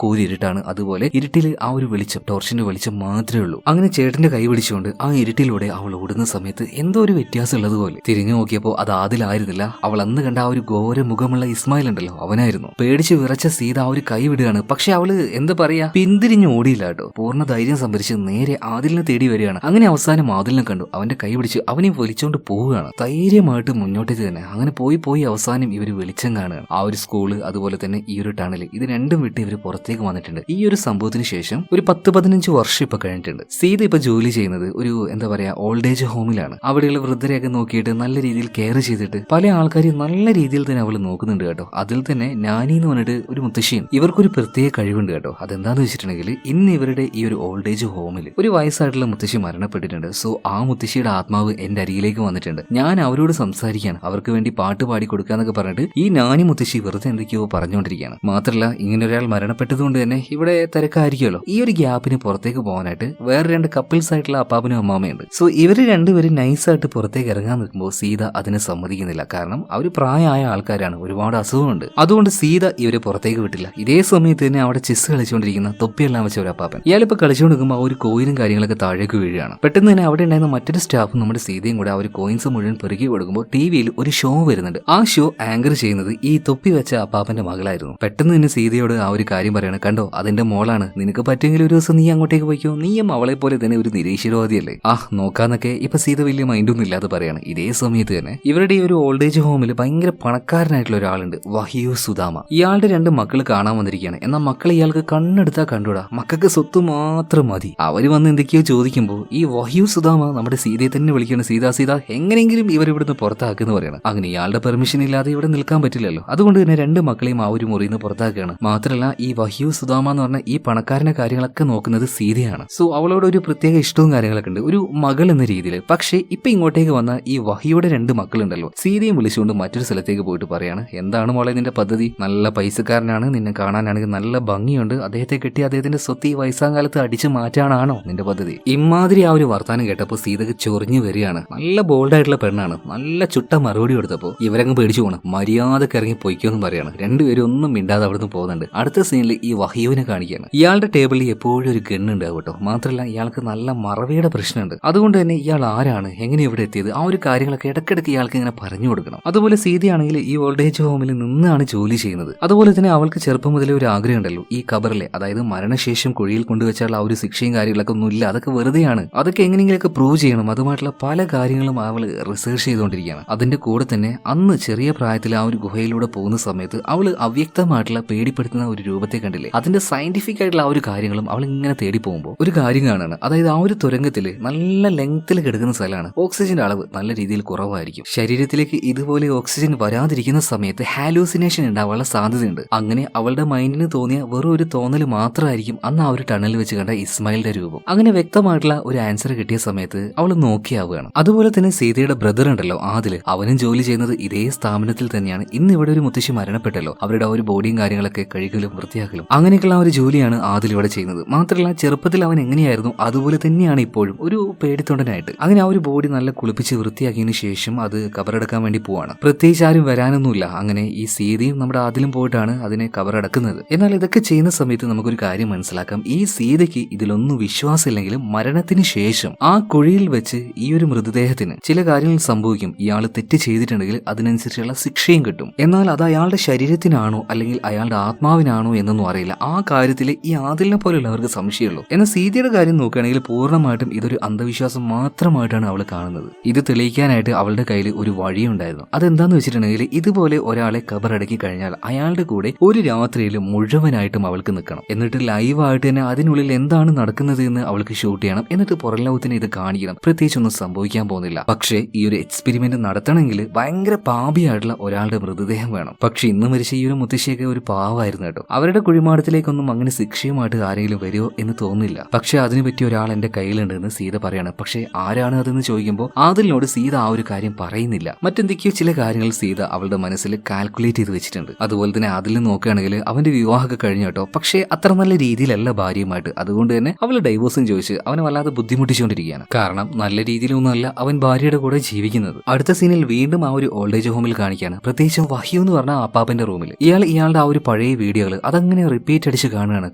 കൂരി ഇരുട്ടാണ്. അതുപോലെ ഇരുട്ടിൽ ആ ഒരു വെളിച്ചം, ടോർച്ചിന്റെ വെളിച്ചം മാത്രമേ ഉള്ളൂ. അങ്ങനെ ചേട്ടന്റെ കൈ പിടിച്ചുകൊണ്ട് ആ ഇരുട്ടിലൂടെ അവൾ ഓടുന്ന സമയത്ത് എന്തോ ഒരു വ്യത്യാസം ഉള്ളതുപോലെ തിരിഞ്ഞു നോക്കിയപ്പോൾ അത് ആദിലായിരുന്നില്ല. അവൾ അന്ന് കണ്ട ആ ഒരു ഘോര മുഖമുള്ള ഇസ്മായിൽ ഉണ്ടല്ലോ, അവനായിരുന്നു. പേടിച്ച് വിറച്ച സീത ആ ഒരു കൈ വിടുകയാണ്. പക്ഷെ അവള് എന്താ പറയാ, പിന്തിരിഞ്ഞ് ഓടിയില്ല കേട്ടോ. പൂർണ്ണ ധൈര്യം സംഭരിച്ച് നേരെ ആദിലിനെ തേടി വരികയാണ്. അങ്ങനെ അവസാനം ആദിലിനെ കണ്ടു. അവന്റെ കൈ പിടിച്ച് അവനെ വലിച്ചുകൊണ്ട് പോവുകയാണ്. ധൈര്യമായിട്ട് മുന്നോട്ടേക്ക് തന്നെ. അങ്ങനെ പോയി അവസാനം ഇവര് വെളിച്ചം കാണുകയാണ്. ആ ഒരു സ്കൂള്, അതുപോലെ തന്നെ ഈ ഒരു ടണൽ, ഇത് രണ്ടും വിട്ട് ഇവർ പുറത്തേക്ക് വന്നിട്ടുണ്ട്. ഈ ഒരു സംഭവത്തിന് ശേഷം ഒരു 10-15 വർഷം ഇപ്പൊ കഴിഞ്ഞിട്ടുണ്ട്. സീത ഇപ്പൊ ജോലി ചെയ്യുന്നത് ഒരു എന്താ പറയാ ഓൾഡ് ഏജ് ഹോമിലാണ്. അവിടെയുള്ള വൃദ്ധരെയൊക്കെ നോക്കിയിട്ട് നല്ല രീതിയിൽ കെയർ ചെയ്തിട്ട് പല ആൾക്കാരും നല്ല രീതിയിൽ തന്നെ അവൾ നോക്കുന്നുണ്ട് കേട്ടോ. അതിൽ തന്നെ നാനി എന്ന് പറഞ്ഞിട്ട് ഒരു മുത്തശ്ശിയും. ഇവർക്കൊരു പ്രത്യേക കഴിവുണ്ട് കേട്ടോ. അതെന്താന്ന് വെച്ചിട്ടുണ്ടെങ്കിൽ ഇന്ന് ഇവരുടെ ഈ ഒരു ഓൾഡ് ഏജ് ഹോമിൽ ഒരു വയസ്സായിട്ടുള്ള മുത്തശ്ശി മരണപ്പെട്ടിട്ടുണ്ട്. സോ ആ മുത്തശ്ശിയുടെ ആത്മാവ് എന്റെ അരികിലേക്ക് വന്നിട്ടുണ്ട്. ഞാൻ അവരോട് സംസാരിക്കാൻ, അവർക്ക് വേണ്ടി പാട്ട് പാടി കൊടുക്കാന്നൊക്കെ പറഞ്ഞിട്ട് ഈ നാനി മുത്തശ്ശി വെറുതെ എന്തൊക്കെയോ പറഞ്ഞുകൊണ്ടിരിക്കുകയാണ്. മാത്രമല്ല ഇങ്ങനെ ഒരാൾ മരണപ്പെട്ടതുകൊണ്ട് തന്നെ ഇവിടെ തിരക്കായിരിക്കുമല്ലോ. ഈ ഒരു ഗ്യാപ്പിന് പുറത്തേക്ക് പോകാനായിട്ട് വേറെ 2 കപ്പിൾസ് ആയിട്ടുള്ള അപ്പാപ്പനും അമ്മാമയുണ്ട്. സോ ഇവര് രണ്ടുപേരും നൈസായിട്ട് പുറത്തേക്ക് ഇറങ്ങാൻ നിൽക്കുമ്പോൾ സീത അതിന് സമ്മതിക്കുന്നില്ല. കാരണം അവർ പ്രായമായ ആൾക്കാരാണ്, ഒരുപാട് അസുഖമുണ്ട്. അതുകൊണ്ട് സീത ഇവരെ പുറത്തേക്ക് വിട്ടില്ല. ഇതേ സമയത്ത് തന്നെ അവിടെ ചെസ് കളിച്ചുകൊണ്ടിരിക്കുന്ന തൊപ്പിയെല്ലാം വെച്ച ഒരു അപ്പാപ്പൻ, ഇയാളിപ്പോ കളിച്ചുകൊണ്ടിരിക്കുമ്പോൾ ആ ഒരു കോയിനും കാര്യങ്ങളൊക്കെ താഴേക്ക് വീഴുകയാണ്. പെട്ടെന്ന് തന്നെ അവിടെ ഉണ്ടായിരുന്ന മറ്റൊരു സ്റ്റാഫും നമ്മുടെ സീതയും കൂടെ ആ ഒരു കോയിൻസ് മുഴുവൻ പെറുക്കി കൊടുക്കുമ്പോൾ ടിവിയിൽ ഒരു ഷോ വരുന്നുണ്ട്. ആ ഷോ ആങ്കർ ചെയ്യുന്നത് ഈ തൊപ്പി വെച്ച അപ്പാപ്പന്റെ മകളായിരുന്നു. പെട്ടെന്ന് തന്നെ സീതയോട് ആ ഒരു കാര്യം പറയാണ്, കണ്ടോ അതിന്റെ മോളാണ്, നിനക്ക് പറ്റുമെങ്കിൽ ഒരു ദിവസം നീ അങ്ങോട്ടേക്ക് പോയിക്കോ, നീയും അവളെ പോലെ തന്നെ ഒരു നിരീശ്വരവാദിയല്ലേ, നോക്കാന്നൊക്കെ ഇപ്പൊ സീത വലിയ മൈൻഡൊന്നും ഇല്ലാതെ പറയാണ്. ഇതേ സമയത്ത് തന്നെ ഇവരുടെ ഈ ഒരു ഓൾഡ് ഏജ് ഹോമിൽ ഭയങ്കര പണക്കാരനായിട്ടുള്ള ഒരാളുണ്ട്, വഹിയു സുദാമ. ഇയാളുടെ 2 മക്കൾ കാണാൻ വന്നിരിക്കുകയാണ്. എന്നാൽ മക്കളെ ഇയാൾക്ക് കണ്ണെടുത്താൽ കണ്ടുകൂടാ, മക്കൾക്ക് സ്വത്ത് മാത്രം മതി. അവര് വന്ന് എന്തൊക്കെയോ ചോദിക്കുമ്പോൾ ഈ വഹിയു സുദാമ നമ്മുടെ സീതയെ തന്നെ വിളിക്കുകയാണ്, സീത എങ്ങനെയെങ്കിലും ഇവരിവിടുന്ന് പുറത്താക്കുമെന്ന് പറയണം. അങ്ങനെ ഇയാളുടെ പെർമിഷൻ ഇല്ലാതെ ഇവിടെ നിൽക്കാൻ പറ്റില്ലല്ലോ. അതുകൊണ്ട് തന്നെ 2 മക്കളെയും ആ ഒരു മുറിയിൽ നിന്ന് പുറത്താക്കുകയാണ്. മാത്രമല്ല ഈ വഹിയു സുദാമ എന്ന് പറഞ്ഞ ഈ പണക്കാരന്റെ കാര്യങ്ങളൊക്കെ നോക്കുന്നത് സീതയാണ്. സോ അവളോട് ഒരു പ്രത്യേക ഇഷ്ടവും കാര്യങ്ങളൊക്കെ ഉണ്ട്, ഒരു മകൾ എന്ന രീതിയിൽ. പക്ഷേ ഇപ്പൊ ഇങ്ങോട്ടേക്ക് വന്ന ഈ വഹിയുടെ 2 മക്കളുണ്ടല്ലോ, സീതയും വിളിച്ചുകൊണ്ട് മറ്റൊരു സ്ഥലത്തേക്ക് പോയിട്ട് പറയാണ്, എന്താണ് മോളെ നിന്റെ പദ്ധതി? നല്ല പൈസക്കാരനാണ്, നിന്നെ കാണാനാണെങ്കിൽ നല്ല ഭംഗിയുണ്ട്, അദ്ദേഹത്തെ കെട്ടി അദ്ദേഹത്തിന്റെ സ്വത്ത് ഈ വയസ്സാം കാലത്ത് അടിച്ചു മാറ്റാനാണോ നിന്റെ പദ്ധതി? ഇമാതിരി ആ ഒരു വർത്താനം കേട്ടപ്പോൾ സീതക്ക് ചൊറിഞ്ഞു വരികയാണ്. നല്ല ബോൾഡായിട്ടുള്ള പെണ്ണാണ്. നല്ല ചുട്ട മറുപടി കൊടുത്തപ്പോൾ ഇവരങ്ങ് പേടിച്ചു പോകണം. മര്യാദക്ക് ഇറങ്ങി പൊയ്ക്കോന്നും പറയാണ്. രണ്ടുപേരും ഒന്നും മിണ്ടാതെ അവിടുന്ന് പോകുന്നുണ്ട്. അടുത്ത സീനിൽ ഈ വഹിയുവിനെ കാണിക്കുകയാണ്. ഇയാളുടെ ടേബിളിൽ എപ്പോഴും ഒരു ഗണ്ണുണ്ടാവും കേട്ടോ. മാത്രമല്ല ഇയാൾക്ക് നല്ല മറവിയുടെ പ്രശ്നമുണ്ട്. അതുകൊണ്ട് തന്നെ ഇയാൾ ആരാണ്, എങ്ങനെ ഇവിടെ എത്തിയത്, ആ ഒരു കാര്യങ്ങളൊക്കെ ഇടയ്ക്കിടയ്ക്ക് ഇയാൾക്ക് ഇങ്ങനെ പറഞ്ഞു കൊടുക്കണം. അതുപോലെ സീതയാണെങ്കിൽ ഈ ഓൾഡ് ഏജ് ഹോമിൽ നിന്നാണ് ജോലി ചെയ്യുന്നത്. അതുപോലെ തന്നെ അവൾക്ക് ചെറുപ്പം മുതലേ ഒരു ആഗ്രഹം ഉണ്ടല്ലോ, ഈ ഖബറിലെ, അതായത് മരണശേഷം കുഴിയിൽ കൊണ്ടുവച്ചാൽ ആ ഒരു ശിക്ഷയും കാര്യങ്ങളൊക്കെ ഒന്നുമില്ല, അതൊക്കെ വെറുതെയാണ്, അതൊക്കെ എങ്ങനെയെങ്കിലൊക്കെ പ്രൂവ് ചെയ്യണം. അതുമായിട്ടുള്ള പല കാര്യങ്ങളും അവൾ റിസർച്ച് ചെയ്തുകൊണ്ടിരിക്കുകയാണ്. അതിന്റെ കൂടെ തന്നെ അന്ന് ചെറിയ പ്രായത്തിൽ ആ ഒരു ഗുഹയിലൂടെ പോകുന്ന സമയത്ത് അവള് അവ്യക്തമായിട്ടുള്ള പേടിപ്പെടുത്തുന്ന ഒരു രൂപത്തെ കണ്ടില്ലേ, അതിന്റെ സയന്റിഫിക് ആയിട്ടുള്ള ആ ഒരു കാര്യങ്ങളും അവൾ ഇങ്ങനെ തേടി പോകുമ്പോൾ ഒരു കാര്യം കാണാണ്. അതായത് ആ ഒരു തുരങ്കത്തില് നല്ല ലെങ്ത്തിൽ കിടക്കുന്ന സ്ഥലമാണ്. ഓക്സിജന്റെ അളവ് നല്ല രീതിയിൽ കുറവായിരിക്കും. ശരീരത്തിലേക്ക് ഇതുപോലെ ഓക്സിജൻ വരാതിരിക്കുന്ന സമയത്ത് ഹാലൂസിനേഷൻ ഉണ്ടാവാനുള്ള സാധ്യതയുണ്ട്. അങ്ങനെ അവളുടെ മൈൻഡിന് തോന്നിയ വെറും ഒരു തോന്നൽ മാത്രമായിരിക്കും അന്ന് ആ ഒരു ടണലിൽ വെച്ച് കണ്ട ഇസ്മായിലിന്റെ രൂപം. അങ്ങനെ വ്യക്തമായിട്ടുള്ള ഒരു ആൻസർ കിട്ടിയ സമയത്ത് അവൾ നോക്കിയാവുകയാണ്. അതുപോലെ തന്നെ സീതയുടെ ബ്രദർ ഉണ്ടല്ലോ ആദില്, അവനും ജോലി ചെയ്യുന്നത് ഇതേ സ്ഥാപനത്തിൽ തന്നെയാണ്. ഇന്ന് ഇവിടെ ഒരു മുത്തശ്ശി മരണപ്പെട്ടല്ലോ, അവരുടെ ആ ഒരു ബോഡിയും കാര്യങ്ങളൊക്കെ കഴുകലും വൃത്തിയാക്കലും അങ്ങനെയൊക്കെയുള്ള ആ ഒരു ജോലിയാണ് ആദിൽ ഇവിടെ ചെയ്യുന്നത്. മാത്രമല്ല ചെറുപ്പത്തിൽ അവൻ എങ്ങനെയായിരുന്നു അതുപോലെ തന്നെയാണ് ഇപ്പോഴും, ഒരു പേടിത്തൊണ്ടനായിട്ട്. അങ്ങനെ ആ ഒരു ബോഡി നല്ല കുളിപ്പിച്ച് വൃത്തിയാക്കിയതിനു ശേഷം അത് കബറടക്കാൻ വേണ്ടി പോവാണ്. പ്രത്യേകിച്ച് ആരും വരാനൊന്നുമില്ല. അങ്ങനെ ഈ സീതയും നമ്മുടെ ആദിലും പോയിട്ടാണ് അതിനെ കബറടക്കുന്നത്. എന്നാൽ ഇതൊക്കെ ചെയ്യുന്ന സമയത്ത് നമുക്കൊരു കാര്യം മനസ്സിലാക്കാം, ഈ സീതയ്ക്ക് ഇതിലൊന്നും വിശ്വാസമില്ലെങ്കിലും മരണത്തിന് ശേഷം ആ കുഴിയിൽ വെച്ച് ഈ ഒരു മൃതദേഹത്തിന് ചില കാര്യങ്ങൾ സംഭവിക്കും. ഇയാൾ തെറ്റ് ചെയ്തിട്ടുണ്ടെങ്കിൽ അതിനനുസരിച്ചുള്ള ശിക്ഷയും കിട്ടും. എന്നാൽ അത് അയാളുടെ ശരീരത്തിനാണോ അല്ലെങ്കിൽ അയാളുടെ ആത്മാവിനാണോ എന്നൊന്നും അറിയില്ല. ആ കാര്യത്തിൽ ഈ ആദിലിനെ പോലുള്ളവർക്ക് സംശയമുള്ളൂ. എന്നാൽ സീതയുടെ കാര്യം നോക്കുകയാണെങ്കിൽ പൂർണ്ണമായിട്ടും ഇതൊരു അന്ധവിശ്വാസം മാത്രമായിട്ടാണ് അവൾ കാണുന്നത്. ഇത് തെളിയിക്കാനായിട്ട് അവളുടെ കയ്യിൽ ഒരു വഴിയുണ്ടായിരുന്നു. അതെന്താന്ന് വെച്ചിട്ടുണ്ടെങ്കിൽ ഇതുപോലെ ഒരാളെ കബറടക്കി കഴിഞ്ഞാൽ അയാളുടെ കൂടെ ഒരു രാത്രിയിൽ മുഴുവനായിട്ടും അവൾക്ക് നിൽക്കണം. എന്നിട്ട് ലൈവായിട്ട് തന്നെ അതിനുള്ളിൽ എന്താണ് നടക്കുന്നത് എന്ന് അവൾക്ക് ഷൂട്ട് ചെയ്യണം. എന്നിട്ട് പുറം ലോകത്തിന് ഇത് കാണിക്കണം. പ്രത്യേകിച്ചൊന്നും സംഭവിക്കാൻ പോകുന്നില്ല. പക്ഷേ ഈ ഒരു എക്സ്പെരിമെന്റ് നടത്തണമെങ്കിൽ ഭയങ്കര പാപിയായിട്ടുള്ള ഒരാളുടെ മൃതദേഹം വേണം. പക്ഷെ ഇന്ന് മരിച്ച ഈ ഒരു മുത്തശ്ശിയൊക്കെ ഒരു പാവായിരുന്നു കേട്ടോ. അവരുടെ കുഴിമാടത്തിലേക്കൊന്നും അങ്ങനെ ശിക്ഷയുമായിട്ട് ആരെങ്കിലും വരുമോ എന്ന് തോന്നുന്നില്ല. പക്ഷെ അതിനെ പറ്റിയ ഒരാൾ എന്റെ കയ്യിലുണ്ടെന്ന് സീത പറയാണ്. പക്ഷെ ആരാണ് അതെന്ന് ചോദിക്കുമ്പോൾ ആദിലിനോട് സീത ആ ഒരു കാര്യം പറയുന്നില്ല. മറ്റെന്തൊക്കെയോ ചില കാര്യങ്ങൾ സീത അവളുടെ മനസ്സിൽ കാൽക്കുലേറ്റ് ചെയ്ത് വെച്ചിട്ടുണ്ട്. അതുപോലെ തന്നെ അതിൽ നോക്കുകയാണെങ്കിൽ അവന്റെ വിവാഹമൊക്കെ കഴിഞ്ഞു കേട്ടോ. പക്ഷേ അത്ര നല്ല രീതിയിലല്ല ഭാര്യയുമായിട്ട്. അതുകൊണ്ട് തന്നെ അവൾ ഡൈവോഴ്സും ചോദിച്ച് അവനെ വല്ലാതെ ബുദ്ധിമുട്ടിച്ചുകൊണ്ടിരിക്കുകയാണ്. കാരണം നല്ല രീതിയിലൊന്നുമല്ല അവൻ ഭാര്യയുടെ കൂടെ ജീവിക്കുന്നത്. അടുത്ത സീനിൽ വീണ്ടും ആ ഒരു ഓൾഡ് ഏജ് ഹോമിൽ കാണിക്കുകയാണ്. പ്രത്യേകിച്ചും വഹിയു എന്ന് പറഞ്ഞ പറഞ്ഞ അപ്പാപ്പന്റെ റൂമിൽ ഇയാളുടെ ആ ഒരു പഴയ വീഡിയോകൾ അതങ്ങനെ റിപ്പീറ്റ് അടിച്ച് കാണുകയാണ്.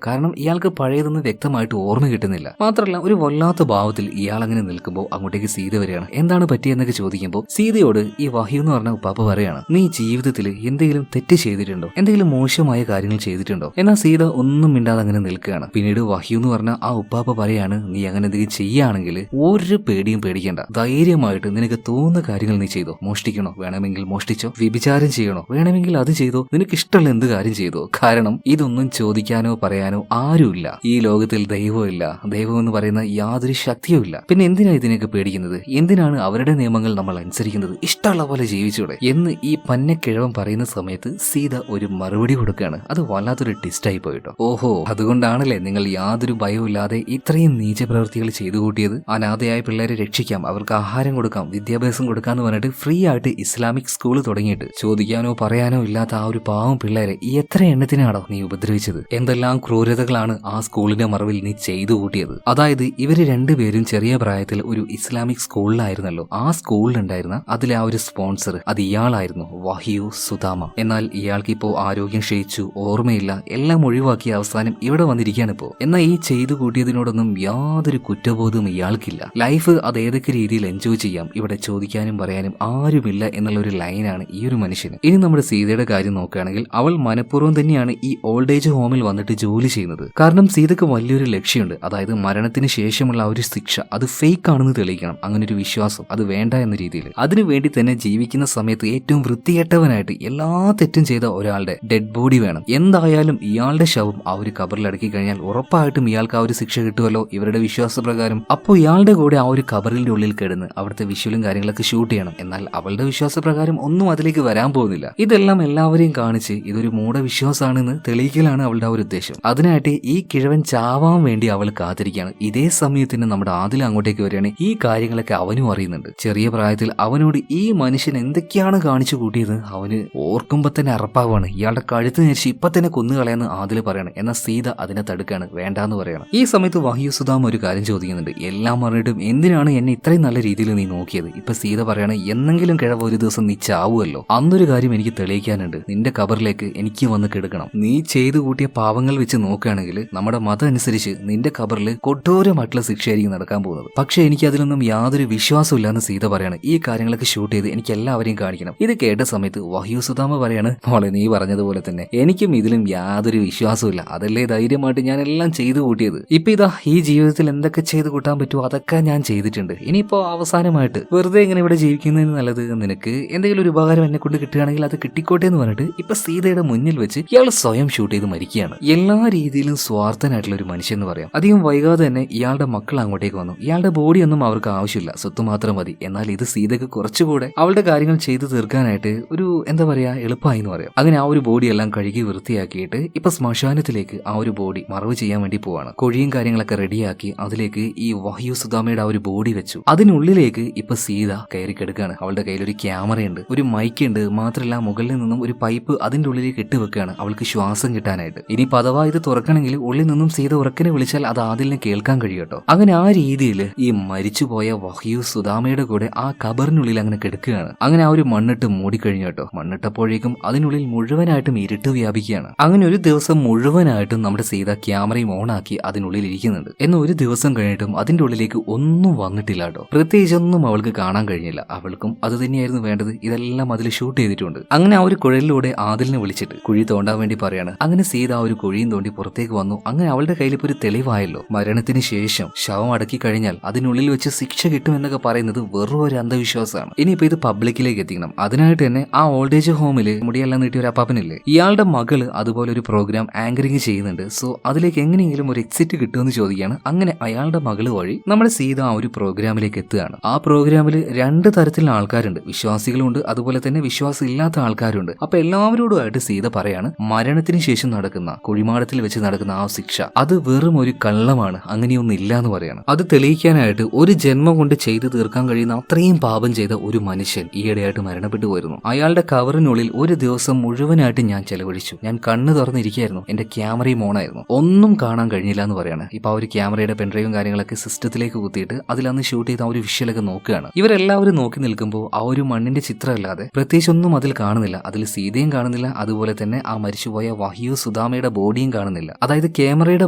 കാരണം ഇയാൾക്ക് പഴയതൊന്നും വ്യക്തമായിട്ട് ഓർമ്മ കിട്ടുന്നില്ല. മാത്രമല്ല ഒരു വല്ലാത്ത ഭാവത്തിൽ ഇയാൾ അങ്ങനെ നിൽക്കുമ്പോൾ അങ്ങോട്ടേക്ക് സീത വരികയാണ്. എന്താണ് പറ്റിയെന്നൊക്കെ ചോദിക്കുമ്പോൾ സീതയോട് ഈ വഹ്യു എന്ന് പറഞ്ഞ ഉപ്പാപ്പ പറയാണ്, നീ ജീവിതത്തിൽ എന്തെങ്കിലും തെറ്റ് ചെയ്തിട്ടുണ്ടോ, എന്തെങ്കിലും മോശമായ കാര്യങ്ങൾ ചെയ്തിട്ടുണ്ടോ? എന്നാൽ സീത ഒന്നും മിണ്ടാതെ അങ്ങനെ നിൽക്കുകയാണ്. പിന്നീട് വഹ്യു എന്ന് പറഞ്ഞ ആ ഉപ്പാപ്പ പറയാണ്, നീ അങ്ങനെ എന്തെങ്കിലും ചെയ്യുകയാണെങ്കിൽ ഒരു പേടിയും പേടിക്കണ്ട, ധൈര്യമായിട്ട് നിനക്ക് തോന്നുന്ന കാര്യങ്ങൾ നീ ചെയ്തോ. മോഷ്ടിക്കണോ വേണമെങ്കിൽ മോഷ്ടിച്ചോ, വ്യഭിചാരം ചെയ്യണോ വേണമെങ്കിൽ അത് ചെയ്തോ, നിനക്ക് ഇഷ്ടമുള്ള എന്ത് കാര്യം ചെയ്തോ. കാരണം ഇതൊന്നും ചോദിക്കാനോ പറയാനോ ആരുമില്ല. ഈ ലോകത്തിൽ ദൈവമില്ല, ദൈവം എന്ന് പറയുന്ന യാതൊരു ശക്തിയും ഇല്ല. പിന്നെ എന്തിനാ ഇതിനൊക്കെ പേടിക്കുന്നത്? എന്തിനാണ് അവരുടെ നിയമങ്ങൾ നമ്മൾ അനുസരിക്കുന്നത്? ഇഷ്ടമുള്ള പോലെ ജീവിച്ചൂടെ എന്ന് ഈ പന്നക്കിഴവൻ പറയുന്ന സമയത്ത് സീത ഒരു മറുപടി കൊടുക്കുകയാണ്. അത് വല്ലാത്തൊരു ടിസ്റ്റായി പോയിട്ടോ. ഓഹോ, അതുകൊണ്ടാണല്ലേ നിങ്ങൾ യാതൊരു ഭയവുമില്ലാതെ ഇത്രയും നീച പ്രവൃത്തികൾ ചെയ്തു കൂട്ടിയത്? അനാഥയായ പിള്ളേരെ രക്ഷിക്കാം, അവർക്ക് ആഹാരം കൊടുക്കാം, വിദ്യാഭ്യാസം കൊടുക്കാന്ന് പറഞ്ഞിട്ട് ഫ്രീ ആയിട്ട് ഇസ്ലാമിക് സ്കൂൾ തുടങ്ങിയിട്ട് ചോദിക്കാനോ പറയാനോ ഇല്ലാത്ത ആ ഒരു പാവം പിള്ളേരെ എത്ര എണ്ണത്തിനാണോ നീ ഉപദ്രവിച്ചത്? എന്തെല്ലാം ക്രൂരതകളാണ് ആ സ്കൂളിന്റെ മറവിൽ നീ ചെയ്തു കൂട്ടിയത്? അതായത് ഇവര് രണ്ടുപേരും ചെറിയ പ്രായത്തിൽ ഒരു ഇസ്ലാമിക് സ്കൂളിലായിരുന്നല്ലോ. ആ സ്കൂളിലുണ്ടായിരുന്ന അതിലെ ആ ഒരു സ്പോൺസർ അത് ഇയാളായിരുന്നു, വഹ്യു സുദാമ. എന്നാൽ ഇയാൾക്ക് ഇപ്പോ ആരോഗ്യം ക്ഷയിച്ചു, ഓർമ്മയില്ല, എല്ലാം ഒഴിവാക്കിയ അവസാനം ഇവിടെ വന്നിരിക്കുകയാണ് ഇപ്പോ. എന്നാൽ ഈ ചെയ്തു കൂട്ടിയതിനോടൊന്നും യാതൊരു കുറ്റബോധവും ഇയാൾക്കില്ല. ലൈഫ് അത് ഏതൊക്കെ രീതിയിൽ എൻജോയ് ചെയ്യാം, ഇവിടെ ചോദിക്കാനും പറയാനും ആരുമില്ല എന്നുള്ള ഒരു ലൈനാണ് ഈ ഒരു മനുഷ്യന്. ഇനി നമ്മുടെ സീതയുടെ കാര്യം നോക്കുകയാണെങ്കിൽ അവൾ മനഃപൂർവ്വം തന്നെയാണ് ഈ ഓൾഡ് ഏജ് ഹോമിൽ വന്നിട്ട് ജോലി ചെയ്യുന്നത്. കാരണം സീതക്ക് വലിയൊരു ലക്ഷ്യമുണ്ട്. അതായത് മരണത്തിന് ശേഷമുള്ള ആ ഒരു ശിക്ഷ അത് ഫേക്ക് ആണെന്ന് തെളിയിക്കണം. അങ്ങനെ ഒരു വിശ്വാസം അത് വേണ്ട എന്ന രീതിയിൽ അതിനുവേണ്ടി തന്നെ ജീവിക്കുന്ന സമയത്ത് ഏറ്റവും വൃത്തികെട്ടവനായിട്ട് എല്ലാ തെറ്റും ചെയ്ത ഒരാളുടെ ഡെഡ് ബോഡി വേണം. എന്തായാലും ഇയാളുടെ ശവം ആ ഒരു കബറിൽ അടക്കി കഴിഞ്ഞാൽ ഉറപ്പായിട്ടും ഇയാൾക്ക് ആ ഒരു ശിക്ഷ കിട്ടുമല്ലോ ഇവരുടെ വിശ്വാസപ്രകാരം. അപ്പോൾ ഇയാളുടെ കൂടെ ആ ഒരു കബറിന്റെ ഉള്ളിൽ കിടന്ന് അവിടുത്തെ വിഷ്വലും കാര്യങ്ങളൊക്കെ ഷൂട്ട് ചെയ്യണം. എന്നാൽ അവളുടെ വിശ്വാസപ്രകാരം ഒന്നും അതിലേക്ക് വരാൻ പോകുന്നില്ല. ഇതെല്ലാം എല്ലാവരെയും കാണിച്ച് ഇതൊരു മൂഢവിശ്വാസമാണെന്ന് തെളിയിക്കലാണ് അവളുടെ ആ ഒരു ഉദ്ദേശം. അതിനായിട്ട് ഈ കിഴവൻ ചാവാൻ വേണ്ടി അവൾ കാത്തിരിക്കുകയാണ്. ഇതേ സമയത്തിന് നമ്മുടെ ആദിൽ അങ്ങോട്ടേക്ക് വരികയാണ്. ഈ കാര്യങ്ങളൊക്കെ അവനും അറിയുന്നുണ്ട്. ചെറിയ പ്രായത്തിൽ അവനോട് ഈ മനുഷ്യൻ എന്തൊക്കെയാണ് കാണിച്ചു കൂട്ടിയത് അവന് ഓർക്കുമ്പോ തന്നെ അറപ്പാവാണ്. ഇയാളുടെ കഴുത്ത് ഞെരിച്ച് ഇപ്പൊ തന്നെ കൊന്നുകളയാന്ന് ആദിൽ പറയാണ്. എന്നാൽ സീത അതിനെ തടുക്കാണ്, വേണ്ടാന്ന് പറയണം. ഈ സമയത്ത് വഹ്യു സുദാമ ഒരു കാര്യം ചോദിക്കുന്നുണ്ട്, എല്ലാം പറഞ്ഞിട്ടും എന്തിനാണ് എന്നെ ഇത്രയും നല്ല രീതിയിൽ നീ നോക്കിയത്? ഇപ്പൊ സീത പറയാണ്, എന്നെങ്കിലും കിഴവ് ഒരു ദിവസം നീ ചാവുമല്ലോ, അന്നൊരു കാര്യം എനിക്ക് തെളിയിക്കാനുണ്ട്. നിന്റെ കബറിലേക്ക് എനിക്ക് വന്ന് കിടക്കണം. നീ ചെയ്തു കൂട്ടിയ പാവങ്ങൾ വെച്ച് നോക്കുകയാണെങ്കിൽ നമ്മുടെ മതം അനുസരിച്ച് നിന്റെ കബറിൽ കൊട്ടോരമായിട്ടുള്ള ശിക്ഷയായിരിക്കും നടക്കാൻ പോകുന്നത്. പക്ഷെ എനിക്ക് അതിലൊന്നും യാതൊരു വിശ്വാസമില്ല എന്ന് സീത പറയാണ്. ഈ കാര്യങ്ങളൊക്കെ ഷൂട്ട് ചെയ്ത് എനിക്ക് എല്ലാവരെയും കാണിക്കണം. ഇത് കേട്ട സമയത്ത് വഹ്യു സുദാമ പറയാണ്, മോളെ നീ പറഞ്ഞതുപോലെ തന്നെ എനിക്കും ഇതിലും യാതൊരു വിശ്വാസമില്ല. അതല്ലേ ധൈര്യമായിട്ട് ഞാൻ എല്ലാം ചെയ്തു കൂട്ടിയത്. ഇപ്പൊ ഇതാ ഈ ജീവിതത്തിൽ എന്തൊക്കെ ചെയ്തു കൂട്ടാൻ പറ്റുമോ അതൊക്കെ ഞാൻ ചെയ്തിട്ടുണ്ട്. ഇനിയിപ്പോ അവസാനമായിട്ട് വെറുതെ ഇങ്ങനെ ഇവിടെ ജീവിക്കുന്നതിന് നല്ലത് നിനക്ക് എന്തെങ്കിലും ഒരു ഉപകാരം എന്നെ കൊണ്ട് കിട്ടുകയാണെങ്കിൽ അത് കിട്ടിക്കോട്ടെ എന്ന് പറഞ്ഞിട്ട് ഇപ്പൊ സീതയുടെ മുന്നിൽ വെച്ച് ഇയാൾ സ്വയം ഷൂട്ട് ചെയ്ത് മരിക്കുകയാണ്. എല്ലാ രീതിയിലും സ്വാർത്ഥനായിട്ടുള്ള ഒരു മനുഷ്യൻ എന്ന് പറയാം. അധികം വൈകാതെ തന്നെ ഇയാളുടെ മക്കൾ അങ്ങോട്ടേക്ക് വന്നു. ഇയാളുടെ ബോഡി ഒന്നും അവർക്ക് ആവശ്യമില്ല, സ്വത്ത് മാത്രം മതി. എന്നാൽ ഇത് സീതക്ക് കുറച്ചുകൂടെ അവളുടെ കാര്യങ്ങൾ ചെയ്തു തീർക്കാനായിട്ട് ഒരു എന്താ പറയാ എളുപ്പമായി എന്ന് പറയാം. അങ്ങനെ ആ ഒരു ബോഡി എല്ലാം കഴുകി വൃത്തിയാക്കിയിട്ട് ഇപ്പൊ ശ്മശാനത്തിലേക്ക് ആ ഒരു ബോഡി മറവ് ചെയ്യാൻ വേണ്ടി പോവാണ്. കുഴിയും കാര്യങ്ങളൊക്കെ റെഡിയാക്കി അതിലേക്ക് ഈ വഹ്യു സുദാമയുടെ ആ ഒരു ബോഡി വെച്ചു. അതിനുള്ളിലേക്ക് ഇപ്പൊ സീത കയറി കിടക്കുകയാണ്. അവളുടെ കയ്യിൽ ഒരു ക്യാമറയുണ്ട്, ഒരു മൈക്ക് ഉണ്ട്. മാത്രമല്ല മുകളിൽ നിന്നും ഒരു പൈപ്പ് അതിന്റെ ഉള്ളിലേക്ക് ഇട്ടുവെക്കുകയാണ് അവൾക്ക് ശ്വാസം കിട്ടാനായിട്ട്. ഇനി പദവാ ഇത് തുറക്കണമെങ്കിൽ ഉള്ളിൽ നിന്നും സീത ഉറക്കനെ വിളിച്ചാൽ അത് ആദിലിനെ കേൾക്കാൻ കഴിയട്ടോ. അങ്ങനെ ആ രീതിയിൽ ഈ മരിച്ചുപോയ വഹ്യു സുദാമയുടെ കൂടെ ആ കബറിനുള്ളിൽ അങ്ങനെ കിടക്കുകയാണ്. അങ്ങനെ ആ ഒരു മണ്ണിട്ട് മൂടിക്കഴിഞ്ഞു കേട്ടോ. മണ്ണിട്ടപ്പോഴേക്കും അതിനുള്ളിൽ മുഴുവനായിട്ടും ഇരുട്ട് വ്യാപിക്കുകയാണ്. അങ്ങനെ ഒരു ദിവസം മുഴുവനായിട്ടും നമ്മുടെ സീത ക്യാമറയും ഓണാക്കി അതിനുള്ളിൽ ഇരിക്കുന്നുണ്ട്. എന്നാൽ ഒരു ദിവസം കഴിഞ്ഞിട്ടും അതിന്റെ ഉള്ളിലേക്ക് ഒന്നും വന്നിട്ടില്ല കേട്ടോ. പ്രത്യേകിച്ചൊന്നും അവൾക്ക് കാണാൻ കഴിഞ്ഞില്ല. അവൾക്കും അത് തന്നെയായിരുന്നു വേണ്ടത്. ഇതെല്ലാം അതിൽ ഷൂട്ട് ചെയ്തിട്ടുണ്ട്. അങ്ങനെ ആ ഒരു കുഴലിലൂടെ ആദിലിനെ വിളിച്ചിട്ട് കുഴി തോണ്ടാൻ വേണ്ടി പറയാണ്. അങ്ങനെ സീത ആ ഒരു കുഴിയും തോണ്ടി പുറത്തേക്ക് വന്നു. അങ്ങനെ അവളുടെ കയ്യിൽ ഇപ്പോൾ ഒരു തെളിവായല്ലോ. മരണത്തിന് ശേഷം ശവം അടക്കി കഴിഞ്ഞാൽ അതിനുള്ളിൽ വെച്ച് ശിക്ഷ കിട്ടുമെന്നൊക്കെ പറയുന്നത് വെറും ഒരു അന്ധവിശ്വാസമാണ്. ഇനിയിപ്പോ ഇത് പബ്ലിക്കിലേക്ക് എത്തിക്കണം. അതിനായിട്ട് തന്നെ ആ ഓൾഡ് ഏജ് ഹോമിൽ മുടിയെല്ലാം നീട്ടിയ ഒരു അപ്പാപ്പനില്ലേ, ഇയാളുടെ മകള് അതുപോലെ ഒരു പ്രോഗ്രാം ആങ്കറിങ് ചെയ്യുന്നുണ്ട്. സോ അതിലേക്ക് എങ്ങനെയെങ്കിലും ഒരു എക്സിറ്റ് കിട്ടുമെന്ന് ചോദിക്കുകയാണ്. അങ്ങനെ അയാളുടെ മകള് വഴി നമ്മുടെ സീത ആ ഒരു പ്രോഗ്രാമിലേക്ക് എത്തുകയാണ്. ആ പ്രോഗ്രാമിൽ രണ്ട് തരത്തിലുള്ള ആൾക്കാരുണ്ട്. വിശ്വാസികളുണ്ട്, അതുപോലെ തന്നെ വിശ്വാസം ഇല്ലാത്ത ആൾക്കാരുണ്ട്. അപ്പൊ എല്ലാവരോടുമായിട്ട് സീത പറയാണ്, മരണത്തിന് ശേഷം നടക്കുന്ന കുഴിമാടത്തിൽ വെച്ച് നടക്കുന്ന ആ ശിക്ഷ അത് വെറും ഒരു കള്ളമാണ്, അങ്ങനെയൊന്നും ഇല്ല എന്ന് പറയാണ്. അത് തെളിയിക്കാനായിട്ട് ഒരു ജന്മം കൊണ്ട് ചെയ്തു തീർക്കാൻ കഴിയുന്ന അത്രയും പാപം ചെയ്ത ഒരു മനുഷ്യൻ ഈയിടെയായിട്ട് മരണപ്പെട്ടു പോയിരുന്നു. അയാളുടെ കവറിനുള്ളിൽ ഒരു ദിവസം മുഴുവനായിട്ട് ഞാൻ ചെലവഴിച്ചു. ഞാൻ കണ്ണ് തുറന്നിരിക്കുകയായിരുന്നു, എന്റെ ക്യാമറയും ഓണായിരുന്നു, ഒന്നും കാണാൻ കഴിഞ്ഞില്ല എന്ന് പറയാണ്. ഇപ്പൊ ആ ഒരു ക്യാമറയുടെ പെൻഡ്രൈവും കാര്യങ്ങളൊക്കെ സിസ്റ്റത്തിലേക്ക് കുത്തിയിട്ട് അതിലന്ന് ഷൂട്ട് ചെയ്ത ആ ഒരു വിഷ്വലൊക്കെ നോക്കുകയാണ്. ഇവരെല്ലാവരും നോക്കി നിൽക്കുമ്പോൾ ആ ഒരു മണ്ണിന്റെ ചിത്രമല്ലാതെ പ്രത്യേകിച്ച് ഒന്നും അതിൽ കാണുന്നില്ല. അതിൽ സീതയും കാണുന്നില്ല, അതുപോലെ തന്നെ ആ മരിച്ചുപോയ വഹിയു സുധാമയുടെ ബോഡിയും കാണുന്നില്ല. അതായത് ക്യാമറയുടെ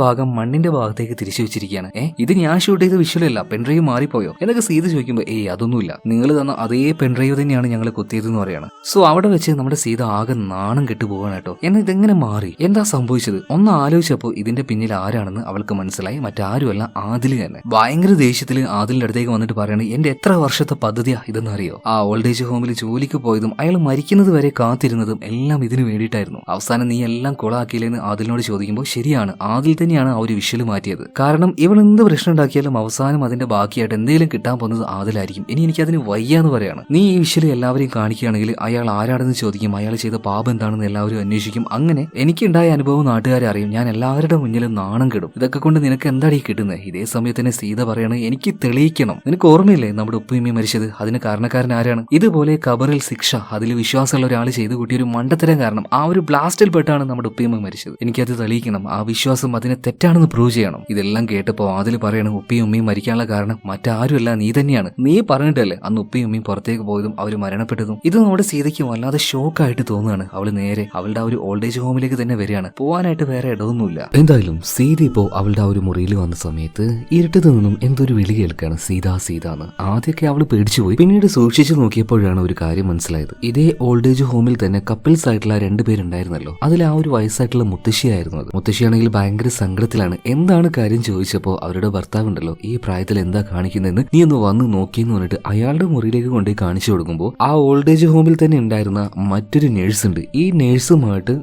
ഭാഗം മണ്ണിന്റെ ഭാഗത്തേക്ക് തിരിച്ചു വെച്ചിരിക്കുകയാണ്. ഇത് ഞാൻ ഷൂട്ട് ചെയ്ത വിഷ്വലല്ല, പെൺഡ്രൈവ് മാറിപ്പോയോ എന്നൊക്കെ സീത ചോദിക്കുമ്പോൾ അതൊന്നുമില്ല, നിങ്ങൾ തന്ന അതേ പെൺഡ്രൈവ് തന്നെയാണ് ഞങ്ങൾ കുത്തിയതെന്ന് പറയാണ്. സോ അവിടെ വെച്ച് നമ്മുടെ സീത ആകെ നാണം കെട്ടുപോകാണ് കേട്ടോ. എന്നാൽ ഇതെങ്ങനെ മാറി, എന്താ സംഭവിച്ചത് ഒന്ന് ആലോചിച്ചപ്പോൾ ഇതിന്റെ പിന്നിൽ ആരാണെന്ന് അവൾക്ക് മനസ്സിലായി. മറ്റാരുമല്ല, ആദില് തന്നെ. ഭയങ്കര ദേഷ്യത്തിൽ ആദിലിന്റെ അടുത്തേക്ക് വന്നിട്ട് പറയണേ, എന്റെ എത്ര വർഷത്തെ പദ്ധതിയാ ഇതെന്ന് അറിയോ? ആ ഓൾഡ് ഏജ് ഹോമിൽ ജോലിക്ക് പോയതും അയാൾ മരിക്കുന്നത് വരെ കാത്തിരുന്നതും എല്ലാം ഇതിനു വേണ്ടിയിട്ടായിരുന്നു. അവസാനം നീ എല്ലാം കൊളാക്കിയില്ലെന്ന് ആദിലിനോട് ചോദിക്കുമ്പോൾ ശരിയാണ്, ആദിൽ തന്നെയാണ് ആ ഒരു വിഷ്വൽ മാറ്റിയത്. കാരണം ഇവൾ എന്ത് പ്രശ്നം ഉണ്ടാക്കിയാലും അവസാനം അതിന്റെ ബാക്കിയായിട്ട് എന്തെങ്കിലും കിട്ടാൻ പോകുന്നത് ആദിലായിരിക്കും. ഇനി എനിക്കതിന് വയ്യാന്ന് പറയാണ്. നീ ഈ വിഷ്വൽ എല്ലാവരെയും കാണിക്കുകയാണെങ്കിൽ അയാൾ ആരാണെന്ന് ചോദിക്കും, അയാൾ ചെയ്ത പാപം എന്താണെന്ന് എല്ലാവരും അന്വേഷിക്കും. അങ്ങനെ എനിക്കുണ്ടായ അനുഭവം നാട്ടുകാരെ അറിയും, ഞാൻ എല്ലാവരുടെ മുന്നിലും നാണം കെടും. ഇതൊക്കെ കൊണ്ട് നിനക്ക് എന്താടി കിട്ടുന്നത്? ഇതേ സമയത്ത് തന്നെ സീത പറയണേ, എനിക്ക് തെളിയിക്കണം. നിനക്ക് ഓർമ്മയില്ലേ നമ്മുടെ ഉപ്പയുമ്മ മരിച്ചത്? അതിന് കാരണക്കാരൻ ആരാണ്? ഇതുപോലെ ഖബറിൽ ശിക്ഷ, അതിൽ വിശ്വാസമുള്ള ഒരാൾ ചെയ്തു കൂട്ടിയ ഒരു മണ്ടത്തരം കാരണം ആ ഒരു ബ്ലാസ്റ്റിൽ പെട്ടാണ് നമ്മുടെ ഉപ്പയുമ്മ മരിച്ചത്. എനിക്കത് തെളിയിക്കണം, ആ വിശ്വാസം അതിനെ തെറ്റാണെന്ന് പ്രൂവ് ചെയ്യണം. ഇതെല്ലാം കേട്ടപ്പോൾ അതിൽ പറയണം, ഉപ്പയും ഉമ്മയും മരിക്കാനുള്ള കാരണം മറ്റാരുമല്ല, നീ തന്നെയാണ്. നീ പറഞ്ഞിട്ടല്ലേ അന്ന് ഉപ്പയും ഉമ്മയും പുറത്തേക്ക് പോയതും അവർ മരണപ്പെട്ടതും? ഇത് നമ്മുടെ സീതയ്ക്ക് വല്ലാതെ ഷോക്കായിട്ട് തോന്നുകയാണ്. അവള് നേരെ അവളുടെ ആ ഒരു ഓൾഡ് ഏജ് ഹോമിലേക്ക് തന്നെ വരികയാണ്. പോവാനായിട്ട് വേറെ ഇടമൊന്നുമില്ല. എന്തായാലും സീത ഇപ്പോ അവളുടെ ആ ഒരു മുറിയിൽ വന്ന സമയത്ത് ഇരുട്ടത്ത് നിന്നും എന്തൊരു വിളി കേൾക്കാണ്, സീത സീത എന്ന്. ആദ്യമൊക്കെ അവള് പേടിച്ചുപോയി. പിന്നീട് സൂക്ഷിച്ചു നോക്കിയപ്പോഴാണ് ഒരു കാര്യം മനസ്സിലായത്. ഇതേ ഓൾഡ് ഏജ് ഹോമിൽ തന്നെ കപ്പിൾസ് ആയിട്ടുള്ള രണ്ടുപേരുണ്ടായിരുന്നല്ലോ, അതിൽ ആ ഒരു വയസ്സായിട്ടുള്ള മുത്തശ്ശിയായിരുന്നു അത്. മുത്തശ്ശിയാണെങ്കിൽ ഭയങ്കര സങ്കടത്തിലാണ്. എന്താണ് കാര്യം ചോദിച്ചപ്പോൾ അവരുടെ ഭർത്താവ് ഉണ്ടല്ലോ, ഈ പ്രായത്തിൽ എന്താ കാണിക്കുന്നതെന്ന് നീ ഒന്ന് വന്ന് നോക്കിയെന്ന് പറഞ്ഞിട്ട് അയാളുടെ മുറിയിലേക്ക് കൊണ്ടുപോയി കാണിച്ചു കൊടുക്കുമ്പോൾ ആ ഓൾഡ് ഏജ് ഹോമിൽ തന്നെ ഉണ്ടായിരുന്ന മറ്റൊരു നേഴ്സ് ഉണ്ട്. ഈ നേഴ്സുമായിട്ട്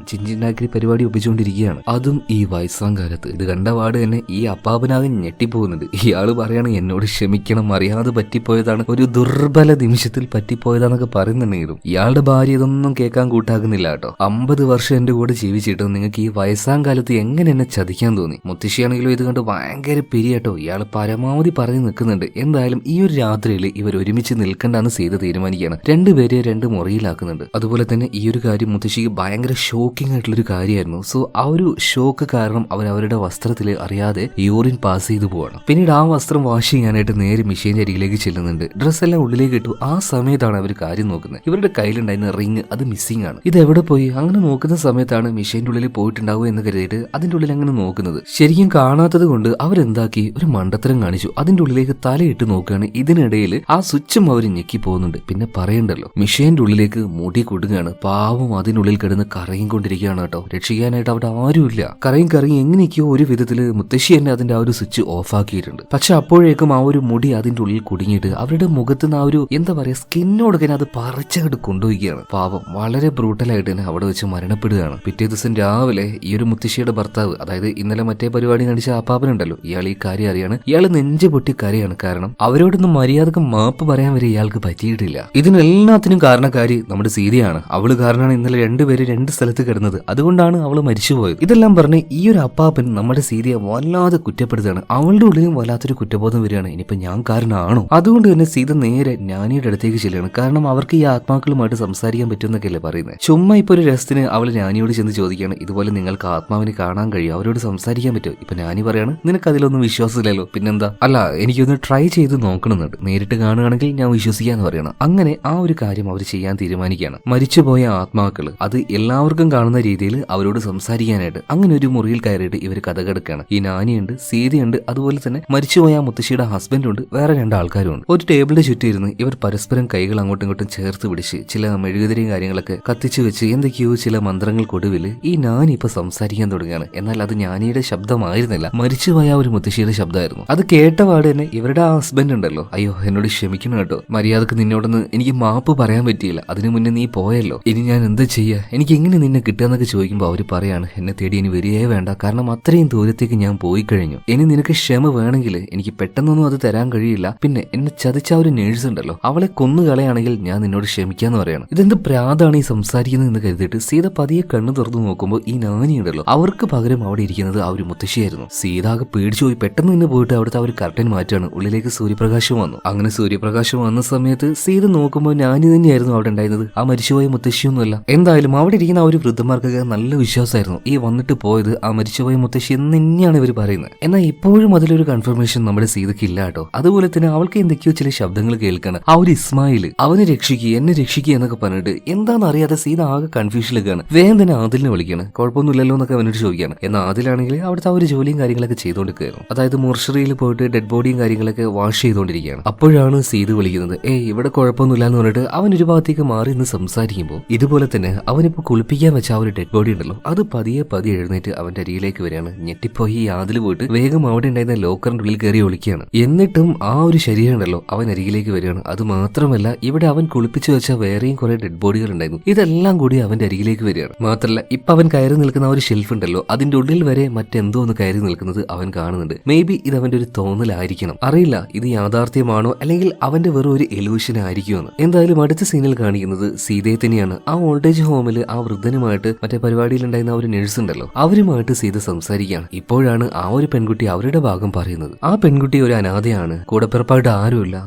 ചിഞ്ചിണ്ടാക്കി പരിപാടി ഒപ്പിച്ചുകൊണ്ടിരിക്കുകയാണ്, അതും ഈ വയസ്സാം കാലത്ത്. ഇത് കണ്ട പാട് തന്നെ ഈ അപ്പാപ്പനാകെ ഞെട്ടിപ്പോകുന്നുണ്ട്. ഇയാള് പറയാണ്, എന്നോട് ക്ഷമിക്കണം, അറിയാതെ പറ്റിപ്പോയതാണ്, ഒരു ദുർബല നിമിഷത്തിൽ പറ്റിപ്പോയതാന്നൊക്കെ പറയുന്നുണ്ടെങ്കിലും ഇയാളുടെ ഭാര്യ ഇതൊന്നും കേൾക്കാൻ കൂട്ടാക്കുന്നില്ല കേട്ടോ. 50 വർഷം എന്റെ കൂടെ ജീവിച്ചിട്ടും നിങ്ങൾക്ക് ഈ വയസ്സാം കാലത്ത് എങ്ങനെ എന്നെ ചതിക്കാൻ തോന്നി? മുത്തശ്ശിയാണെങ്കിലും ഇത് കണ്ട് ഭയങ്കര പിരിയാട്ടോ. ഇയാൾ പരമാവധി പറഞ്ഞു നിൽക്കുന്നുണ്ട്. എന്തായാലും ഈ ഒരു രാത്രിയിൽ ഇവർ ഒരുമിച്ച് നിൽക്കണ്ടെന്ന് സീത തീരുമാനിക്കുകയാണ്. രണ്ടുപേരെ രണ്ട് മുറിയിലാക്കുന്നുണ്ട്. അതുപോലെ തന്നെ ഈ ഒരു കാര്യം മുത്തശ്ശിക്ക് ഭയങ്കര ഷോക്കിംഗ് ആയിട്ടുള്ളൊരു കാര്യമായിരുന്നു. സോ ആ ഒരു ഷോക്ക് കാരണം അവരവരുടെ വസ്ത്രത്തിൽ അറിയാതെ യൂറിൻ പാസ് ചെയ്തു പോവാണ്. പിന്നീട് ആ വസ്ത്രം വാഷ് ചെയ്യാനായിട്ട് നേരെ മെഷീന്റെ അരികിലേക്ക് ചെല്ലുന്നുണ്ട്. ഡ്രസ്സെല്ലാം ഉള്ളിലേക്ക് ഇട്ടു. ആ സമയത്താണ് അവർ കാര്യം നോക്കുന്നത്. ഇവരുടെ കയ്യിലുണ്ടായിരുന്ന റിങ് അത് മിസ്സിംഗ് ആണ്. ഇത് എവിടെ പോയി? അങ്ങനെ നോക്കുന്ന സമയത്താണ് മെഷീന്റെ ഉള്ളിൽ പോയിട്ടുണ്ടാവുക എന്ന് കരുതിയിട്ട് അതിന്റെ ഉള്ളിൽ അങ്ങനെ നോക്കുന്നത്. ശരിക്കും കാണാത്തത് കൊണ്ട് അവരെന്താക്കി, ഒരു മണ്ടത്തരം കാണിച്ചു. അതിന്റെ ഉള്ളിലേക്ക് തലയിട്ട് നോക്കുകയാണ്. ഇതിനിടയിൽ ആ സ്വിച്ചും അവർ ഞെക്കി പോകുന്നുണ്ട്. പിന്നെ പറയണ്ടല്ലോ, മെഷീന്റെ ഉള്ളിലേക്ക് മുടി കൊടുക്കുകയാണ്. പാവം അതിനുള്ളിൽ കിടന്ന് കറയും കൊണ്ടിരിക്കുകയാണ് കേട്ടോ. രക്ഷിക്കാനായിട്ട് അവിടെ ആരുമില്ല. കറയും എങ്ങനെയൊക്കെയോ ഒരു വിധത്തില് മുത്തശ്ശി തന്നെ അതിന്റെ ആ ഒരു സ്വിച്ച് ഓഫ് ആക്കിയിട്ടുണ്ട്. പക്ഷെ അപ്പോഴേക്കും ആ ഒരു മുടി അതിന്റെ ഉള്ളിൽ കുടുങ്ങിയിട്ട് അവരുടെ മുഖത്ത് നിന്ന് ആ ഒരു എന്താ പറയാ സ്കിന്നോട് തന്നെ അത് പറിച്ചങ്ങോട്ട് കൊണ്ടുപോവുകയാണ്. പാവം വളരെ ബ്രൂട്ടലായിട്ട് തന്നെ അവിടെ വെച്ച് മരണപ്പെടുകയാണ്. പിറ്റേ ദിവസം രാവിലെ ഈ ഒരു മുത്തശ്ശിയുടെ ഭർത്താവ്, അതായത് ഇന്നലെ മറ്റേ പരിപാടി നടിച്ച ആപ്പാപ്പനുണ്ടല്ലോ, ഇയാൾ ഈ കാര്യം അറിയാണ്. ഇയാൾ നെഞ്ച് പൊട്ടി കരയാണ്. കാരണം അവരോടൊന്നും മര്യാദക്ക് മാപ്പ് പറയാൻ വരെ ഇയാൾക്ക് പറ്റിയിട്ടില്ല. ഇതിനെല്ലാത്തിനും കാരണക്കാരി നമ്മുടെ സീതയാണ്. അവള് കാരണമാണ് ഇന്നലെ രണ്ടുപേര് രണ്ട് സ്ഥലത്ത് കിടന്നത്. അതുകൊണ്ടാണ് അവള് മരിച്ചുപോയത്. ഇതെല്ലാം പറഞ്ഞ് ഈ ഒരു അപ്പാപ്പൻ നമ്മുടെ സീതയെ വല്ലാതെ കുറ്റപ്പെടുത്തുകയാണ്. അവളുടെ ഉള്ളിലും വല്ലാത്തൊരു കുറ്റബോധം വരികയാണ്. ഇനിയിപ്പോ ഞാൻ കാരണമാണോ? അതുകൊണ്ട് തന്നെ സീത നേരെ ജ്ഞാനിയുടെ അടുത്തേക്ക് ചെല്ലുകയാണ്. കാരണം അവർക്ക് ഈ ആത്മാക്കളുമായിട്ട് സംസാരിക്കാൻ പറ്റുമെന്നൊക്കെയല്ലേ പറയുന്നത്. ചുമ്മാ ഇപ്പൊ ഒരു രസത്തിന് അവൾ ജ്ഞാനിയോട് ചെന്ന് ചോദിക്കുകയാണ്, ഇതുപോലെ നിങ്ങൾക്ക് ആത്മാവിനെ കാണാൻ കഴിയും, അവരോട് സംസാരിക്കാൻ പറ്റുമോ? ഇപ്പൊ ജ്ഞാനി പറയാണ്, നിനക്ക് അതിലൊന്നും വിശ്വാസമില്ലല്ലോ, പിന്നെന്താ? അല്ല, എനിക്കൊന്ന് ട്രൈ ചെയ്ത് നോക്കണമെന്നുണ്ട്, നേരിട്ട് കാണുകയാണെങ്കിൽ ഞാൻ വിശ്വസിക്കാന്ന് പറയണം. അങ്ങനെ ആ ഒരു കാര്യം അവർ ചെയ്യാൻ തീരുമാനിക്കുകയാണ്. മരിച്ചുപോയ ആത്മാക്കള് അത് എല്ലാവർക്കും കാണുന്ന രീതിയിൽ അവരോട് സംസാരിക്കാനായിട്ട് അങ്ങനെ ഒരു മുറിയിൽ കയറിയിട്ട് ഇവർ കഥ കിടക്കുകയാണ്. ഈ നാനിയുണ്ട്, സീതയുണ്ട്, അതുപോലെ തന്നെ മരിച്ചുപോയ മുത്തശ്ശിയുടെ ഹസ്ബൻഡ് ഉണ്ട്, വേറെ 2 ആൾക്കാരും ഉണ്ട്. ഒരു ടേബിളിന്റെ ചുറ്റും ഇരുന്ന് ഇവർ പരസ്പരം കൈകൾ അങ്ങോട്ടും ഇങ്ങോട്ടും ചേർത്ത് പിടിച്ച് ചില മെഴുകുതിരിയും കാര്യങ്ങളൊക്കെ കത്തിച്ചു വെച്ച് എന്തൊക്കെയോ ചില മന്ത്രങ്ങൾക്കൊടുവിൽ ഈ നാനി ഇപ്പൊ സംസാരിക്കാൻ തുടങ്ങുകയാണ്. എന്നാൽ അത് ജ്ഞാനിയുടെ ശബ്ദമായിരുന്നില്ല, മരിച്ചുപോയ ഒരു മുത്തശ്ശിയുടെ ശബ്ദമായിരുന്നു. അത് കേട്ടപാട് തന്നെ ഇവരുടെ ആ ഹസ്ബൻഡ് ഉണ്ടല്ലോ, അയ്യോ എന്നോട് ക്ഷമിക്കണം കേട്ടോ, മര്യാദക്ക് നിന്നോടൊന്ന് എനിക്ക് മാപ്പ് പറയാൻ പറ്റിയില്ല, അതിനു മുന്നേ നീ പോയല്ലോ, ഇനി ഞാൻ എന്താ ചെയ്യാ, എനിക്ക് എങ്ങനെ നിന്നെ കിട്ടുകയെന്നൊക്കെ ചോദിക്കുമ്പോൾ അവര് പറയാണ്, എന്നെ തേടി ഇനി വരികയേ വേണ്ട, കാരണം അത്രയും ദൂരത്തേക്ക് ഞാൻ പോയി കഴിഞ്ഞു. ഇനി നിനക്ക് ക്ഷമ വേണമെങ്കിൽ എനിക്ക് പെട്ടെന്നൊന്നും അത് തരാൻ കഴിയില്ല. പിന്നെ എന്നെ ചതിച്ച ഒരു നേഴ്സ് ഉണ്ടല്ലോ, അവളെ കൊന്നുകളയാണെങ്കിൽ ഞാൻ നിന്നോട് ക്ഷമിക്കാന്ന് പറയണം. ഇതെന്ത് പ്രാതാണ് ഈ സംസാരിക്കുന്നത് എന്ന് കരുതിയിട്ട് സീത പതിയെ കണ്ണു തുറന്നു നോക്കുമ്പോൾ ഈ നാനി ഉണ്ടല്ലോ, അവർക്ക് പകരം അവിടെ ഇരിക്കുന്നത് ആ ഒരു മുത്തശ്ശിയായിരുന്നു. സീത ആകെ പേടിച്ചു പോയി. പെട്ടെന്ന് നിന്ന് പോയിട്ട് അവിടുത്തെ ആ ഒരു കർട്ടൻ മാറ്റാണ്. ഉള്ളിലേക്ക് സൂര്യപ്രകാശം വന്നു. അങ്ങനെ സൂര്യപ്രകാശം വന്ന സമയത്ത് സീത നോക്കുമ്പോൾ നാനി തന്നെയായിരുന്നു അവിടെ ഉണ്ടായിരുന്നത്, ആ മരിച്ചുപോയ മുത്തശ്ശിയൊന്നുമല്ല. എന്തായാലും അവിടെ ഇരിക്കുന്ന ആ ഒരു വൃദ്ധന്മാർക്കൊക്കെ നല്ല വിശ്വാസമായിരുന്നു ഈ വന്നിട്ട് പോയത് ആ മരിച്ചുപോയ മുത്തശ്ശി എന്ന് തന്നെയാണ് ഇവർ പറയുന്നത്. എന്നാൽ ഇപ്പോഴും അതിലൊരു കൺഫർമേഷൻ നമ്മുടെ സീതയ്ക്ക് ഇല്ല കേട്ടോ. അതുപോലെ തന്നെ അവൾക്ക് എന്തൊക്കെയോ ചില ശബ്ദങ്ങൾ കേൾക്കണം. ആ ഒരു ഇസ്മായിൽ അവനെ രക്ഷിക്കുക, എന്നെ രക്ഷിക്കുക എന്നൊക്കെ പറഞ്ഞിട്ട് കണ്ടിട്ട് എന്താണെന്ന് അറിയാതെ സീത ആകെ കൺഫ്യൂഷനിലേക്കാണ്. വേഗം തന്നെ ആദിലിനെ വിളിക്കാണ്. കുഴപ്പമൊന്നുമില്ലല്ലോ എന്നൊക്കെ അവനോട് ചോദിക്കുകയാണ്. എന്നാൽ ആദിലാണെങ്കിൽ അവിടുത്തെ ആ ഒരു ജോലിയും കാര്യങ്ങളൊക്കെ ചെയ്തുകൊണ്ടിരിക്കുകയായിരുന്നു. അതായത് മോർച്ചറിയിൽ പോയിട്ട് ഡെഡ് ബോഡിയും കാര്യങ്ങളൊക്കെ വാഷ് ചെയ്തുകൊണ്ടിരിക്കുകയാണ്. അപ്പോഴാണ് സീത വിളിക്കുന്നത്. ഇവിടെ കുഴപ്പമൊന്നുമില്ല എന്ന് പറഞ്ഞിട്ട് അവൻ ഒരു ഭാഗത്തേക്ക് മാറി നിന്ന് സംസാരിക്കുമ്പോൾ ഇതുപോലെ തന്നെ അവനിപ്പോ കുളിപ്പിക്കാൻ വെച്ച ആ ഒരു ഡെഡ് ബോഡി ഉണ്ടല്ലോ, അത് പതിയെ എഴുന്നേറ്റ് അവന്റെ അരിയിലേക്ക് വരികയാണ്. ഞെട്ടിപ്പോയി ഈ ആദിൽ പോയിട്ട് വേഗം അവിടെ ഉണ്ടായിരുന്ന ലോക്കറിന്റെ ഉള്ളിൽ കയറി ഒളിക്കുകയാണ്. എന്നിട്ടും ആ ഒരു ശരീരം ഉണ്ടല്ലോ അവൻ അരികിലേക്ക് വരികയാണ്. അത് മാത്രമല്ല ഇവിടെ അവൻ കുളിപ്പിച്ചു വെച്ച വേറെയും കുറെ ഡെഡ് ബോഡികൾ ഉണ്ടായിരുന്നു. ഇതെല്ലാം കൂടി അവന്റെ അരികിലേക്ക് വരികയാണ്. മാത്രമല്ല ഇപ്പൊ അവൻ കയറി നിൽക്കുന്ന ആ ഒരു ഷെൽഫ് ഉണ്ടല്ലോ, അതിന്റെ ഉള്ളിൽ വരെ മറ്റെന്തോ ഒന്ന് കയറി നിൽക്കുന്നത് അവൻ കാണുന്നുണ്ട്. മേ ബി ഇത് അവന്റെ ഒരു തോന്നലായിരിക്കണം, അറിയില്ല ഇത് യാഥാർത്ഥ്യമാണോ അല്ലെങ്കിൽ അവന്റെ വെറും ഒരു എലൂഷൻ ആയിരിക്കുമെന്ന്. എന്തായാലും അടുത്ത സീനിൽ കാണിക്കുന്നത് സീതയെ തന്നെയാണ്. ആ ഓൾഡേജ് ഹോമിൽ ആ വൃദ്ധനുമായിട്ട് മറ്റേ പരിപാടിയിൽ ഉണ്ടായിരുന്ന ആ ഒരു നഴ്സ് ഉണ്ടല്ലോ, അവരുമായിട്ട് സീത സംസാരിക്കുകയാണ്. ഇപ്പോഴാണ് ആ ഒരു പെൺകുട്ടി അവരുടെ ഭാഗം പറയുന്നത്. ആ പെൺകുട്ടി ഒരു അനാഥയാണ്, കൂടെപ്പിറപ്പായിട്ട് ആരുമില്ല,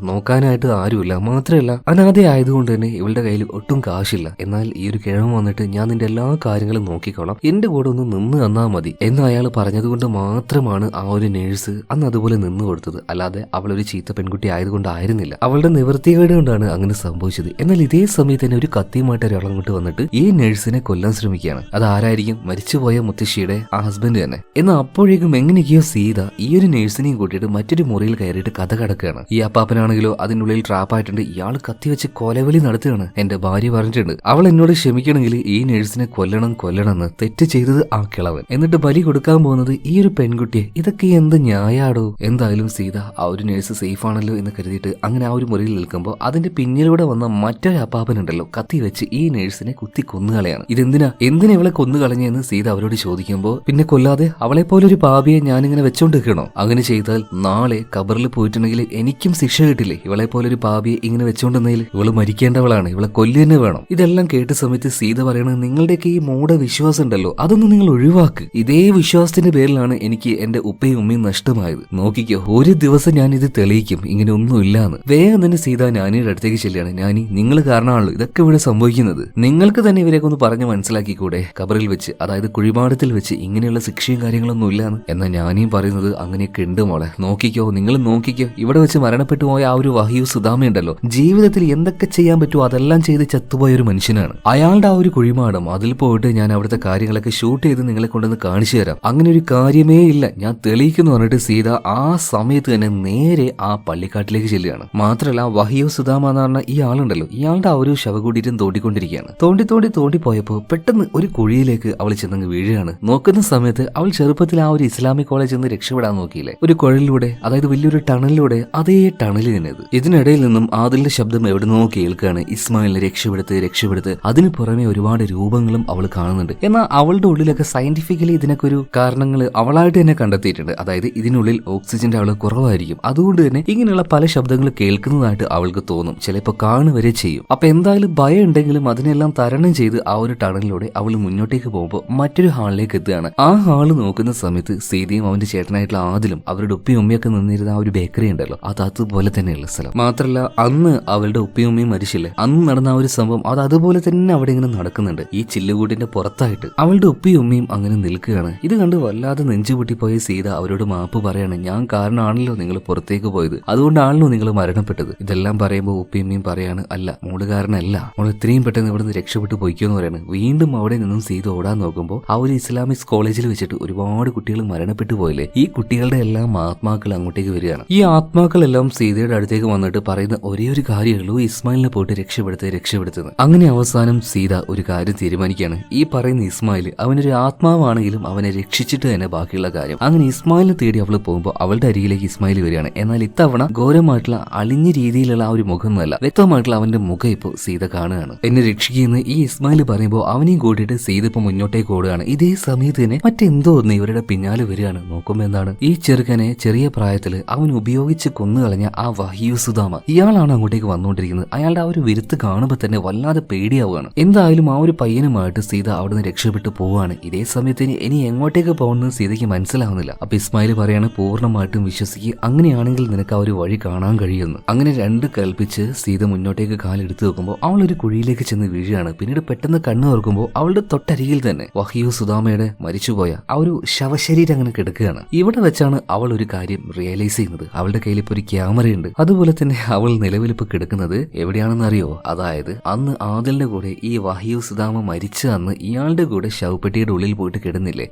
നോക്കാനായിട്ട് ആരുമില്ല. മാത്രമല്ല അനാഥയായതുകൊണ്ട് തന്നെ ഇവളുടെ കയ്യിൽ ഒട്ടും കാശില്ല. എന്നാൽ ഈ ഒരു കിഴവൻ വന്നിട്ട് ഞാൻ നിന്റെ എല്ലാ കാര്യങ്ങളും നോക്കിക്കോളാം, എന്റെ കൂടെ ഒന്ന് നിന്ന് തന്നാ മതി എന്ന് അയാൾ പറഞ്ഞതുകൊണ്ട് മാത്രമാണ് ആ ഒരു നഴ്സ് അന്ന് അതുപോലെ നിന്ന് കൊടുത്തത്. അല്ലാതെ അവളൊരു ചീത്ത പെൺകുട്ടി ആയതുകൊണ്ടായിരുന്നില്ല, അവളുടെ നിവൃത്തികേട് കൊണ്ടാണ് അങ്ങനെ സംഭവിച്ചത്. എന്നാൽ ഇതേ സമയത്ത് തന്നെ ഒരു കത്തിയുമായിട്ട് ഒരാൾ അങ്ങോട്ട് വന്നിട്ട് ഈ നഴ്സിനെ കൊല്ലാൻ ശ്രമിക്കുകയാണ്. അത് ആരായിരിക്കും? മരിച്ചുപോയ മുത്തശ്ശിയുടെ ആ ഹസ്ബൻഡ് തന്നെ. എന്നാൽ അപ്പോഴേക്കും എങ്ങനെയൊക്കെയോ സീത ഈ ഒരു നഴ്സിനെയും കൂട്ടിയിട്ട് മറ്റൊരു മുറിയിൽ കയറിയിട്ട് കഥ കടക്കുകയാണ്. ഈ അപ്പാപ്പനാണെങ്കിലോ അതിനുള്ളിൽ ട്രാപ്പായിട്ടുണ്ട്. ഇയാൾ കത്തിവെച്ച് കൊലവിളി നടത്തുകയാണ്. എന്റെ ഭാര്യ പറഞ്ഞിട്ടുണ്ട് അവൾ എന്നോട് ക്ഷമിക്കണമെങ്കിൽ ഈ നഴ്സിനെ കൊല്ലണം എന്ന്. തെറ്റ് ചെയ്തത് ആ കിളവൻ, എന്നിട്ട് ബലി കൊടുക്കാൻ പോകുന്നത് ഈ ഒരു പെൺകുട്ടിയെ. ഇതൊക്കെ എന്ത് ന്യായാടോ? എന്തായാലും സീത ആ ഒരു നഴ്സ് സേഫ് ആണല്ലോ എന്ന് കരുതിയിട്ട് അങ്ങനെ ആ ഒരു മുറിയിൽ നിൽക്കുമ്പോൾ അതിന്റെ പിന്നിലൂടെ വന്ന മറ്റൊരു അപ്പാപ്പനുണ്ടല്ലോ കത്തി വെച്ച് ഈ നഴ്സിനെ കുത്തി കൊന്നുകളയാണ്. ഇതെന്തിനാ ഇവളെ കൊന്നുകളഞ്ഞെന്ന് സീത അവരോട് ചോദിക്കുമ്പോൾ, പിന്നെ കൊല്ലാതെ അവളെ പോലൊരു പാപിയെ ഞാനിങ്ങനെ വെച്ചോണ്ടിരിക്കണോ? അങ്ങനെ ചെയ്താൽ നാളെ കബറിൽ പോയിട്ടുണ്ടെങ്കിൽ എനിക്കും ശിക്ഷ കിട്ടില്ലേ? ഇവളെ പോലൊരു പാപിയെ ഇങ്ങനെ വെച്ചോണ്ടെന്നതിൽ ഇവള് മരിക്കേണ്ടവളാണ്, ഇവളെ കൊല്ലുതന്നെ വേണം. ഇതെല്ലാം കേട്ട സമയത്ത് സീത പറയണത് നിങ്ങളുടെയൊക്കെ ഈ മൂഢ വിശ്വാസം ഉണ്ടല്ലോ അതൊന്നും നിങ്ങൾ ഒഴിവാക്ക്. ഇതേ വിശ്വാസത്തിന്റെ പേരിലാണ് എനിക്ക് എന്റെ ഉപ്പയും ഉമ്മയും നഷ്ടമായത്. നോക്കിക്കോ, ഒരു ദിവസം ഞാൻ ഇത് തെളിയിക്കും ഇങ്ങനെ ഒന്നും ഇല്ലാന്ന്. വേഗം തന്നെ സീത ഞാനിയുടെ അടുത്തേക്ക് ചെല്ലുകയാണ്. ഞാനി നിങ്ങൾ കാരണമാണല്ലോ ഇതൊക്കെ ഇവിടെ സംഭവിക്കുന്നത്. നിങ്ങൾക്ക് തന്നെ ഇവരെയൊക്കെ ഒന്ന് പറഞ്ഞ് മനസ്സിലാക്കിക്കൂടെ? കബറിൽ വെച്ച് അതായത് കുഴിമാടത്തിൽ വെച്ച് ഇങ്ങനെയുള്ള ശിക്ഷയും കാര്യങ്ങളൊന്നും ഇല്ലാന്ന്. എന്നാൽ ഞാനീ പറയുന്നത് അങ്ങനെയൊക്കെ ഉണ്ട് മോളെ. നോക്കിക്കോ, നിങ്ങൾ നോക്കിക്കോ, ഇവിടെ വെച്ച് മരണപ്പെട്ടു പോയ ആ ഒരു വഹിയു സുദാമയുണ്ടല്ലോ ജീവിതത്തിൽ എന്തൊക്കെ ചെയ്യാൻ പറ്റുമോ അതെല്ലാം ചെയ്ത് ചത്തുപോയ ഒരു മനുഷ്യനാണ്. അയാളുടെ ആ ഒരു കുഴിമാടം അതിൽ പോയിട്ട് ഞാൻ അവിടുത്തെ കാര്യങ്ങളൊക്കെ ഷൂട്ട് ചെയ്ത് നിങ്ങളെ കൊണ്ടുവന്ന് കാണിച്ചു തരാം. അങ്ങനെ ഒരു കാര്യമേ ഇല്ല, ഞാൻ തെളിയിക്കുന്നു പറഞ്ഞിട്ട് സീത ആ സമയത്ത് തന്നെ നേരെ ആ പള്ളിക്കാട്ടിലേക്ക് ചെല്ലുകയാണ്. മാത്രമല്ല വഹിയോ സുദാമ എന്ന് പറഞ്ഞ ഈ ആളുണ്ടല്ലോ ഇയാളുടെ ആ ഒരു ശവകുടീരം തോണ്ടിക്കൊണ്ടിരിക്കുകയാണ്. തോണ്ടി പോയപ്പോ പെട്ടെന്ന് ഒരു കുഴിയിലേക്ക് അവൾ ചെന്നങ്ങ് വീഴുകയാണ്. നോക്കുന്ന സമയത്ത് അവൾ ചെറുപ്പത്തിൽ ആ ഒരു ഇസ്ലാമിക് കോളേജിൽ നിന്ന് രക്ഷപ്പെടാൻ നോക്കിയില്ലേ, ഒരു കുഴലിലൂടെ അതായത് വലിയൊരു ടണലിലൂടെ, അതേ ടണലിൽ നിന്നത്. ഇതിനിടയിൽ നിന്നും ആദിലിന്റെ ശബ്ദം എവിടുന്നോ കേൾക്കുകയാണ്, ഇസ്മായിലിനെ രക്ഷപ്പെടുത്ത്. അതിന് പുറമെ ഒരുപാട് രൂപങ്ങളും അവൾ കാണുന്നുണ്ട്. എന്നാൽ അവളുടെ ഉള്ളിലൊക്കെ സയന്റിഫിക്കലി ഇതിനൊക്കെ ഒരു കാരണങ്ങൾ അവളായിട്ട് തന്നെ കണ്ടെത്തിയിട്ടുണ്ട്. അതായത് ഇതിനുള്ളിൽ ഓക്സിജന്റെ അളവ് കുറവായിരിക്കും, അതുകൊണ്ട് തന്നെ ഇങ്ങനെയുള്ള പല ശബ്ദങ്ങൾ കേൾക്കുന്നതായിട്ട് അവൾക്ക് തോന്നും, ചിലപ്പോൾ കാണുവരെ ചെയ്യും. അപ്പൊ എന്തായാലും ഭയം ഉണ്ടെങ്കിലും അതിനെല്ലാം തരണം ചെയ്ത് ആ ഒരു ടണലിലൂടെ അവൾ മുന്നോട്ടേക്ക് പോകുമ്പോൾ മറ്റൊരു ഹാളിലേക്ക് എത്തുകയാണ്. ആ ഹാള് നോക്കുന്ന സമയത്ത് സീതയും അവന്റെ ചേട്ടനായിട്ടുള്ള ആദിലും അവരുടെ ഉപ്പയും ഉമ്മയൊക്കെ നിന്നിരുന്ന ആ ഒരു ബേക്കറി ഉണ്ടല്ലോ അത് അതുപോലെ തന്നെയുള്ള സ്ഥലം. മാത്രമല്ല അന്ന് അവളുടെ ഉപ്പയും ഉമ്മയും മരിച്ചില്ലേ, അന്ന് നടന്ന ആ ഒരു സംഭവം അത് അതുപോലെ തന്നെ അവിടെ ഇങ്ങനെ നടക്കുന്നുണ്ട്. ഈ ചില്ലുകൂട്ടിന്റെ പുറത്തായിട്ട് അവളുടെ ഉപ്പയും ഉമ്മയും അങ്ങനെ നിൽക്കുകയാണ്. ഇത് കണ്ട് വല്ലാതെ നെഞ്ചുപൊട്ടിപ്പോയ സീത അവരോട് മാപ്പ് പറയാണ്. ഞാൻ കാരണമാണല്ലോ നിങ്ങൾ പുറത്തേക്ക് പോയത്, അതുകൊണ്ടാണല്ലോ നിങ്ങൾ മരണപ്പെട്ടത്. ഇതെല്ലാം പറയുമ്പോൾ ഉപ്പയും ഉമ്മയും പറയാണ്, അല്ല മോള് കാരണമല്ല, മോൾ ഇത്രയും പെട്ടെന്ന് ഇവിടെ നിന്ന് രക്ഷപ്പെട്ടു പോയിക്കോന്ന് പറയാണ്. വീണ്ടും അവിടെ നിന്നും സീത ഓടാൻ നോക്കുമ്പോൾ ആ ഒരു ഇസ്ലാമിക് കോളേജിൽ വെച്ചിട്ട് ഒരുപാട് കുട്ടികൾ മരണപ്പെട്ടു പോയില്ലേ, ഈ കുട്ടികളുടെ എല്ലാം ആത്മാക്കൾ അങ്ങോട്ടേക്ക് വരികയാണ്. ഈ ആത്മാക്കളെല്ലാം സീതയുടെ അടുത്തേക്ക് വന്നിട്ട് പറയുന്ന ഒരേ ഒരു കാര്യമുള്ളൂ, ഇസ്മായിലിനെ പോയിട്ട് രക്ഷപ്പെടുത്തുന്നത്. അങ്ങനെ അവസാനം സീത ഒരു കാര്യം തീരുമാനിക്കുകയാണ്. ഈ പറയുന്ന ഇസ്മായിൽ അവനൊരു ആത്മാവാണെങ്കിലും അവനെ രക്ഷിച്ചിട്ട് തന്നെ ബാക്കിയുള്ള കാര്യം. അങ്ങനെ ഇസ്മായിലിനെ തേടി അവൾ പോകുമ്പോൾ അവളുടെ അരികിലേക്ക് ഇസ്മായിൽ വരികയാണ്. എന്നാൽ ഇത്തവണ ഘോരമായിട്ടുള്ള അളിഞ്ഞ രീതിയിലുള്ള ആ ഒരു മുഖമൊന്നുമല്ല, വ്യക്തമായിട്ടുള്ള അവന്റെ മുഖം ഇപ്പോൾ സീത കാണുകയാണ്. എന്നെ രക്ഷിക്കുന്ന ഈ ഇസ്മായിൽ പറയുമ്പോൾ അവനെയും കൂട്ടിയിട്ട് സീത ഇപ്പൊ മുന്നോട്ടേക്ക് ഓടുകയാണ്. ഇതേ സമയത്ത് തന്നെ മറ്റെന്തോ ഒന്ന് ഇവരുടെ പിന്നാലെ വരികയാണ്. നോക്കുമ്പോ എന്താണ്, ഈ ചെറുക്കനെ ചെറിയ പ്രായത്തിൽ അവൻ ഉപയോഗിച്ച് കൊന്നുകളഞ്ഞ ആ വഹിയു സുദാമ ഇയാളാണ് അങ്ങോട്ടേക്ക് വന്നുകൊണ്ടിരിക്കുന്നത്. അയാളുടെ ആ ഒരു വിരുത്ത് കാണുമ്പോൾ തന്നെ വല്ലാതെ പേടിയാവുകയാണ്. എന്തായാലും ആ ഒരു പയ്യനുമായിട്ട് സീത അവിടുന്ന് രക്ഷപ്പെട്ടു പോവുകയാണ്. ഇതേ സമയത്ത് ഇനി എങ്ങോട്ടേക്ക് പോകുന്നത് സീതയ്ക്ക് മനസ്സിലാവുന്നില്ല. അപ്പൊ ഇസ്മായിൽ പറയാണ്, പൂർണ്ണമായിട്ടും വിശ്വസിക്കുക, അങ്ങനെയാണെങ്കിൽ നിനക്ക് ആ ഒരു വഴി കാണാൻ കഴിയുമെന്ന്. അങ്ങനെ രണ്ട് കൽപ്പിച്ച് സീത മുന്നോട്ടേക്ക് കാലെടുത്ത് വെക്കുമ്പോൾ അവൾ ഒരു കുഴിയിലേക്ക് ചെന്ന് വീഴുകയാണ്. പിന്നീട് പെട്ടെന്ന് കണ്ണു തുറക്കുമ്പോൾ അവളുടെ തൊട്ടരികിൽ തന്നെ വഹിയു സുദാമയുടെ മരിച്ചുപോയ ആ ഒരു ശവശരീരം അങ്ങനെ കിടക്കുകയാണ്. ഇവിടെ വെച്ചാണ് അവൾ ഒരു കാര്യം റിയലൈസ് ചെയ്യുന്നത്. അവളുടെ കയ്യിൽ ഇപ്പോൾ ഒരു ക്യാമറയുണ്ട്. അതുപോലെ തന്നെ അവൾ നിലവിലിപ്പോൾ കിടക്കുന്നത് എവിടെയാണെന്ന് അറിയോ? അതായത് അന്ന് ആദിലിന്റെ കൂടെ ഈ വഹിയു സുദാമ മരിച്ച അന്ന് ഇയാളുടെ കൂടെ ശവപ്പെട്ടിയുടെ ഉള്ളിൽ പോയിട്ട് കിടന്നില്ലേ,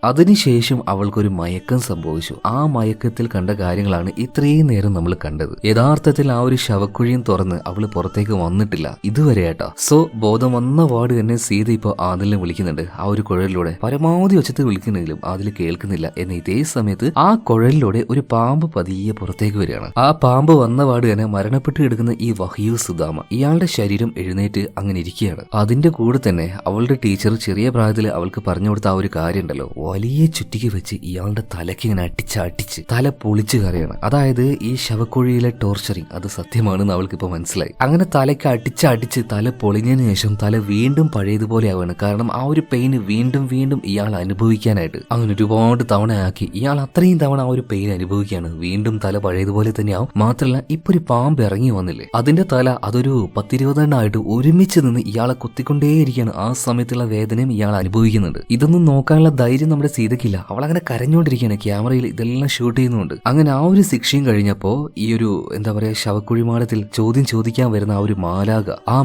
അതിനുശേഷം അവൾക്കൊരു മയക്കം സംഭവിച്ചു. ആ മയക്കത്തിൽ കണ്ട കാര്യങ്ങളാണ് ഇത്രയും നേരം നമ്മൾ കണ്ടത്. യഥാർത്ഥത്തിൽ ആ ഒരു ശവക്കുഴിയും തുറന്ന് അവള് പുറത്തേക്ക് വന്നിട്ടില്ല ഇതുവരെ ആട്ടോ. സോ ബോധം വന്ന പാട് തന്നെ സീത ഇപ്പൊ ആദിലിനെ വിളിക്കുന്നുണ്ട്. ആ ഒരു കുഴലിലൂടെ പരമാവധി ഒച്ചത്ത് വിളിക്കുന്നെങ്കിലും ആദിൽ കേൾക്കുന്നില്ല. എന്ന ഇതേ സമയത്ത് ആ കുഴലിലൂടെ ഒരു പാമ്പ് പതിയെ പുറത്തേക്ക് വരികയാണ്. ആ പാമ്പ് വന്ന പാട് തന്നെ മരണപ്പെട്ട് കിടക്കുന്ന ഈ വഹിയു സുദാമ ഇയാളുടെ ശരീരം എഴുന്നേറ്റ് അങ്ങനെ ഇരിക്കുകയാണ്. അതിന്റെ കൂടെ തന്നെ അവളുടെ ടീച്ചർ ചെറിയ പ്രായത്തിൽ അവൾക്ക് പറഞ്ഞു കൊടുത്ത ആ ഒരു കാര്യം ഉണ്ടല്ലോ, വലിയ ചുറ്റിക്ക് വെച്ച് ഇയാളുടെ തലയ്ക്ക് ഇങ്ങനെ അടിച്ച് തല പൊളിച്ചു കറിയാണ്. അതായത് ഈ ശവക്കുഴിയിലെ ടോർച്ചറിങ് അത് സത്യമാണെന്ന് അവൾക്ക് ഇപ്പൊ മനസ്സിലായി. അങ്ങനെ തലയ്ക്ക് അടിച്ച് തല പൊളിഞ്ഞതിന് ശേഷം തല വീണ്ടും പഴയതുപോലെ ആവുകയാണ്. കാരണം ആ ഒരു പെയിന് വീണ്ടും ഇയാൾ അനുഭവിക്കാനായിട്ട് അങ്ങനെ ഒരുപാട് തവണ ആക്കി ഇയാൾ അത്രയും തവണ ആ ഒരു പെയിൻ അനുഭവിക്കുകയാണ്. വീണ്ടും തല പഴയതുപോലെ തന്നെയാവും. മാത്രമല്ല ഇപ്പൊ ഒരു പാമ്പ് ഇറങ്ങി വന്നില്ലേ, അതിന്റെ തല അതൊരു 10-20 ഒരുമിച്ച് നിന്ന് ഇയാളെ കുത്തിക്കൊണ്ടേയിരിക്കുകയാണ്. ആ സമയത്തുള്ള വേദനയും ഇയാൾ അനുഭവിക്കുന്നുണ്ട്. ഇതൊന്നും നോക്കാനുള്ള ധൈര്യം നമ്മുടെ സീതയ്ക്കില്ല. അവൾ അങ്ങനെ കരഞ്ഞുകൊണ്ടിരിക്കുകയാണ്. ക്യാമറയിൽ ഇതെല്ലാം ഷൂട്ട് ചെയ്യുന്നുണ്ട്. അങ്ങനെ ആ ഒരു ശിക്ഷയും കഴിഞ്ഞപ്പോ ഈ ഒരു എന്താ പറയാ ശവക്കുഴിമാടത്തിൽ ചോദ്യം ചോദിക്കാൻ വരുന്ന ആ ഒരു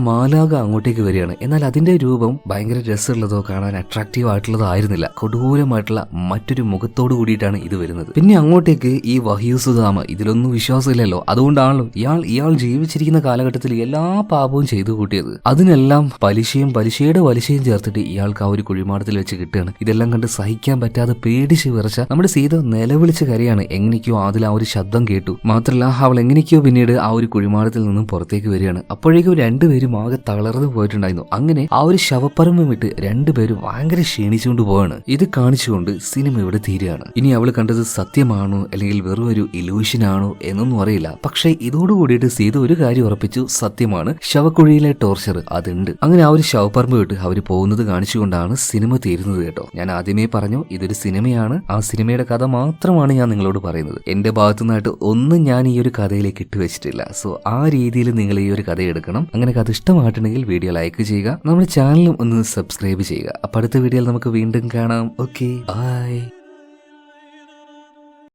മാലാക അങ്ങോട്ടേക്ക് വരികയാണ്. എന്നാൽ അതിന്റെ രൂപം ഭയങ്കര രസമുള്ളതോ കാണാൻ അട്രാക്റ്റീവ് ആയിട്ടുള്ളതോ ആയിരുന്നില്ല. കൊടൂരമായിട്ടുള്ള മറ്റൊരു മുഖത്തോട് കൂടിയിട്ടാണ് ഇത് വരുന്നത്. പിന്നെ അങ്ങോട്ടേക്ക് ഈ വഹിയു സുദാമ ഇതിലൊന്നും വിശ്വാസമില്ലല്ലോ. അതുകൊണ്ടാണല്ലോ ഇയാൾ ജീവിച്ചിരിക്കുന്ന കാലഘട്ടത്തിൽ എല്ലാ പാപവും ചെയ്തു കൂട്ടിയത്. അതിനെല്ലാം പലിശയുടെ പലിശയും ചേർത്തിട്ട് ഇയാൾക്ക് ആ ഒരു കുഴിമാടത്തിൽ വെച്ച് കിട്ടുകയാണ്. ഇതെല്ലാം കണ്ട് സഹിക്കാൻ പറ്റാതെ പേടിച്ച് വിറച്ച നമ്മുടെ സീത നിലവിളിച്ച് കരയാണ്. എങ്ങനെയൊക്കെയോ അതിൽ ആ ഒരു ശബ്ദം കേട്ടു. മാത്രമല്ല അവൾ എങ്ങനെയൊക്കെയോ പിന്നീട് ആ ഒരു കുഴിമാടത്തിൽ നിന്നും പുറത്തേക്ക് വരികയാണ്. അപ്പോഴേക്കും രണ്ടുപേരും ആകെ തളർന്നു പോയിട്ടുണ്ടായിരുന്നു. അങ്ങനെ ആ ഒരു ശവപ്പറമ്പ് വിട്ട് രണ്ടുപേരും ഭയങ്കര ക്ഷീണിച്ചുകൊണ്ട് പോവാണ്. ഇത് കാണിച്ചുകൊണ്ട് സിനിമ ഇവിടെ തീരുകയാണ്. ഇനി അവൾ കണ്ടത് സത്യമാണോ അല്ലെങ്കിൽ വെറും ഒരു ഇലൂഷൻ ആണോ എന്നൊന്നും അറിയില്ല. പക്ഷേ ഇതോടുകൂടിയിട്ട് സീത ഒരു കാര്യം ഉറപ്പിച്ചു, സത്യമാണ്, ശവക്കുഴിയിലെ ടോർച്ചർ അതുണ്ട്. അങ്ങനെ ആ ഒരു ശവപ്പറമ്പ് വിട്ട് അവർ പോകുന്നത് കാണിച്ചുകൊണ്ടാണ് സിനിമ തീരുന്നത് കേട്ടോ. ഞാൻ ആദ്യമേ പറഞ്ഞു ഇതൊരു സിനിമയാണ്. ആ സിനിമയുടെ കഥ മാത്രമാണ് ഞാൻ നിങ്ങളോട് പറയുന്നത്. എന്റെ ഭാഗത്തുനിന്നായിട്ട് ഒന്നും ഞാൻ ഈ ഒരു കഥയിലേക്ക് ഇട്ടുവെച്ചിട്ടില്ല. സോ ആ രീതിയിൽ നിങ്ങൾ ഈ ഒരു കഥ എടുക്കണം. അങ്ങനെ കഥ ഇഷ്ടമായിട്ടുണ്ടെങ്കിൽ വീഡിയോ ലൈക്ക് ചെയ്യുക, നമ്മുടെ ചാനലും ഒന്ന് സബ്സ്ക്രൈബ് ചെയ്യുക. അപ്പൊ അടുത്ത വീഡിയോയിൽ നമുക്ക് വീണ്ടും കാണാം. Okay, by.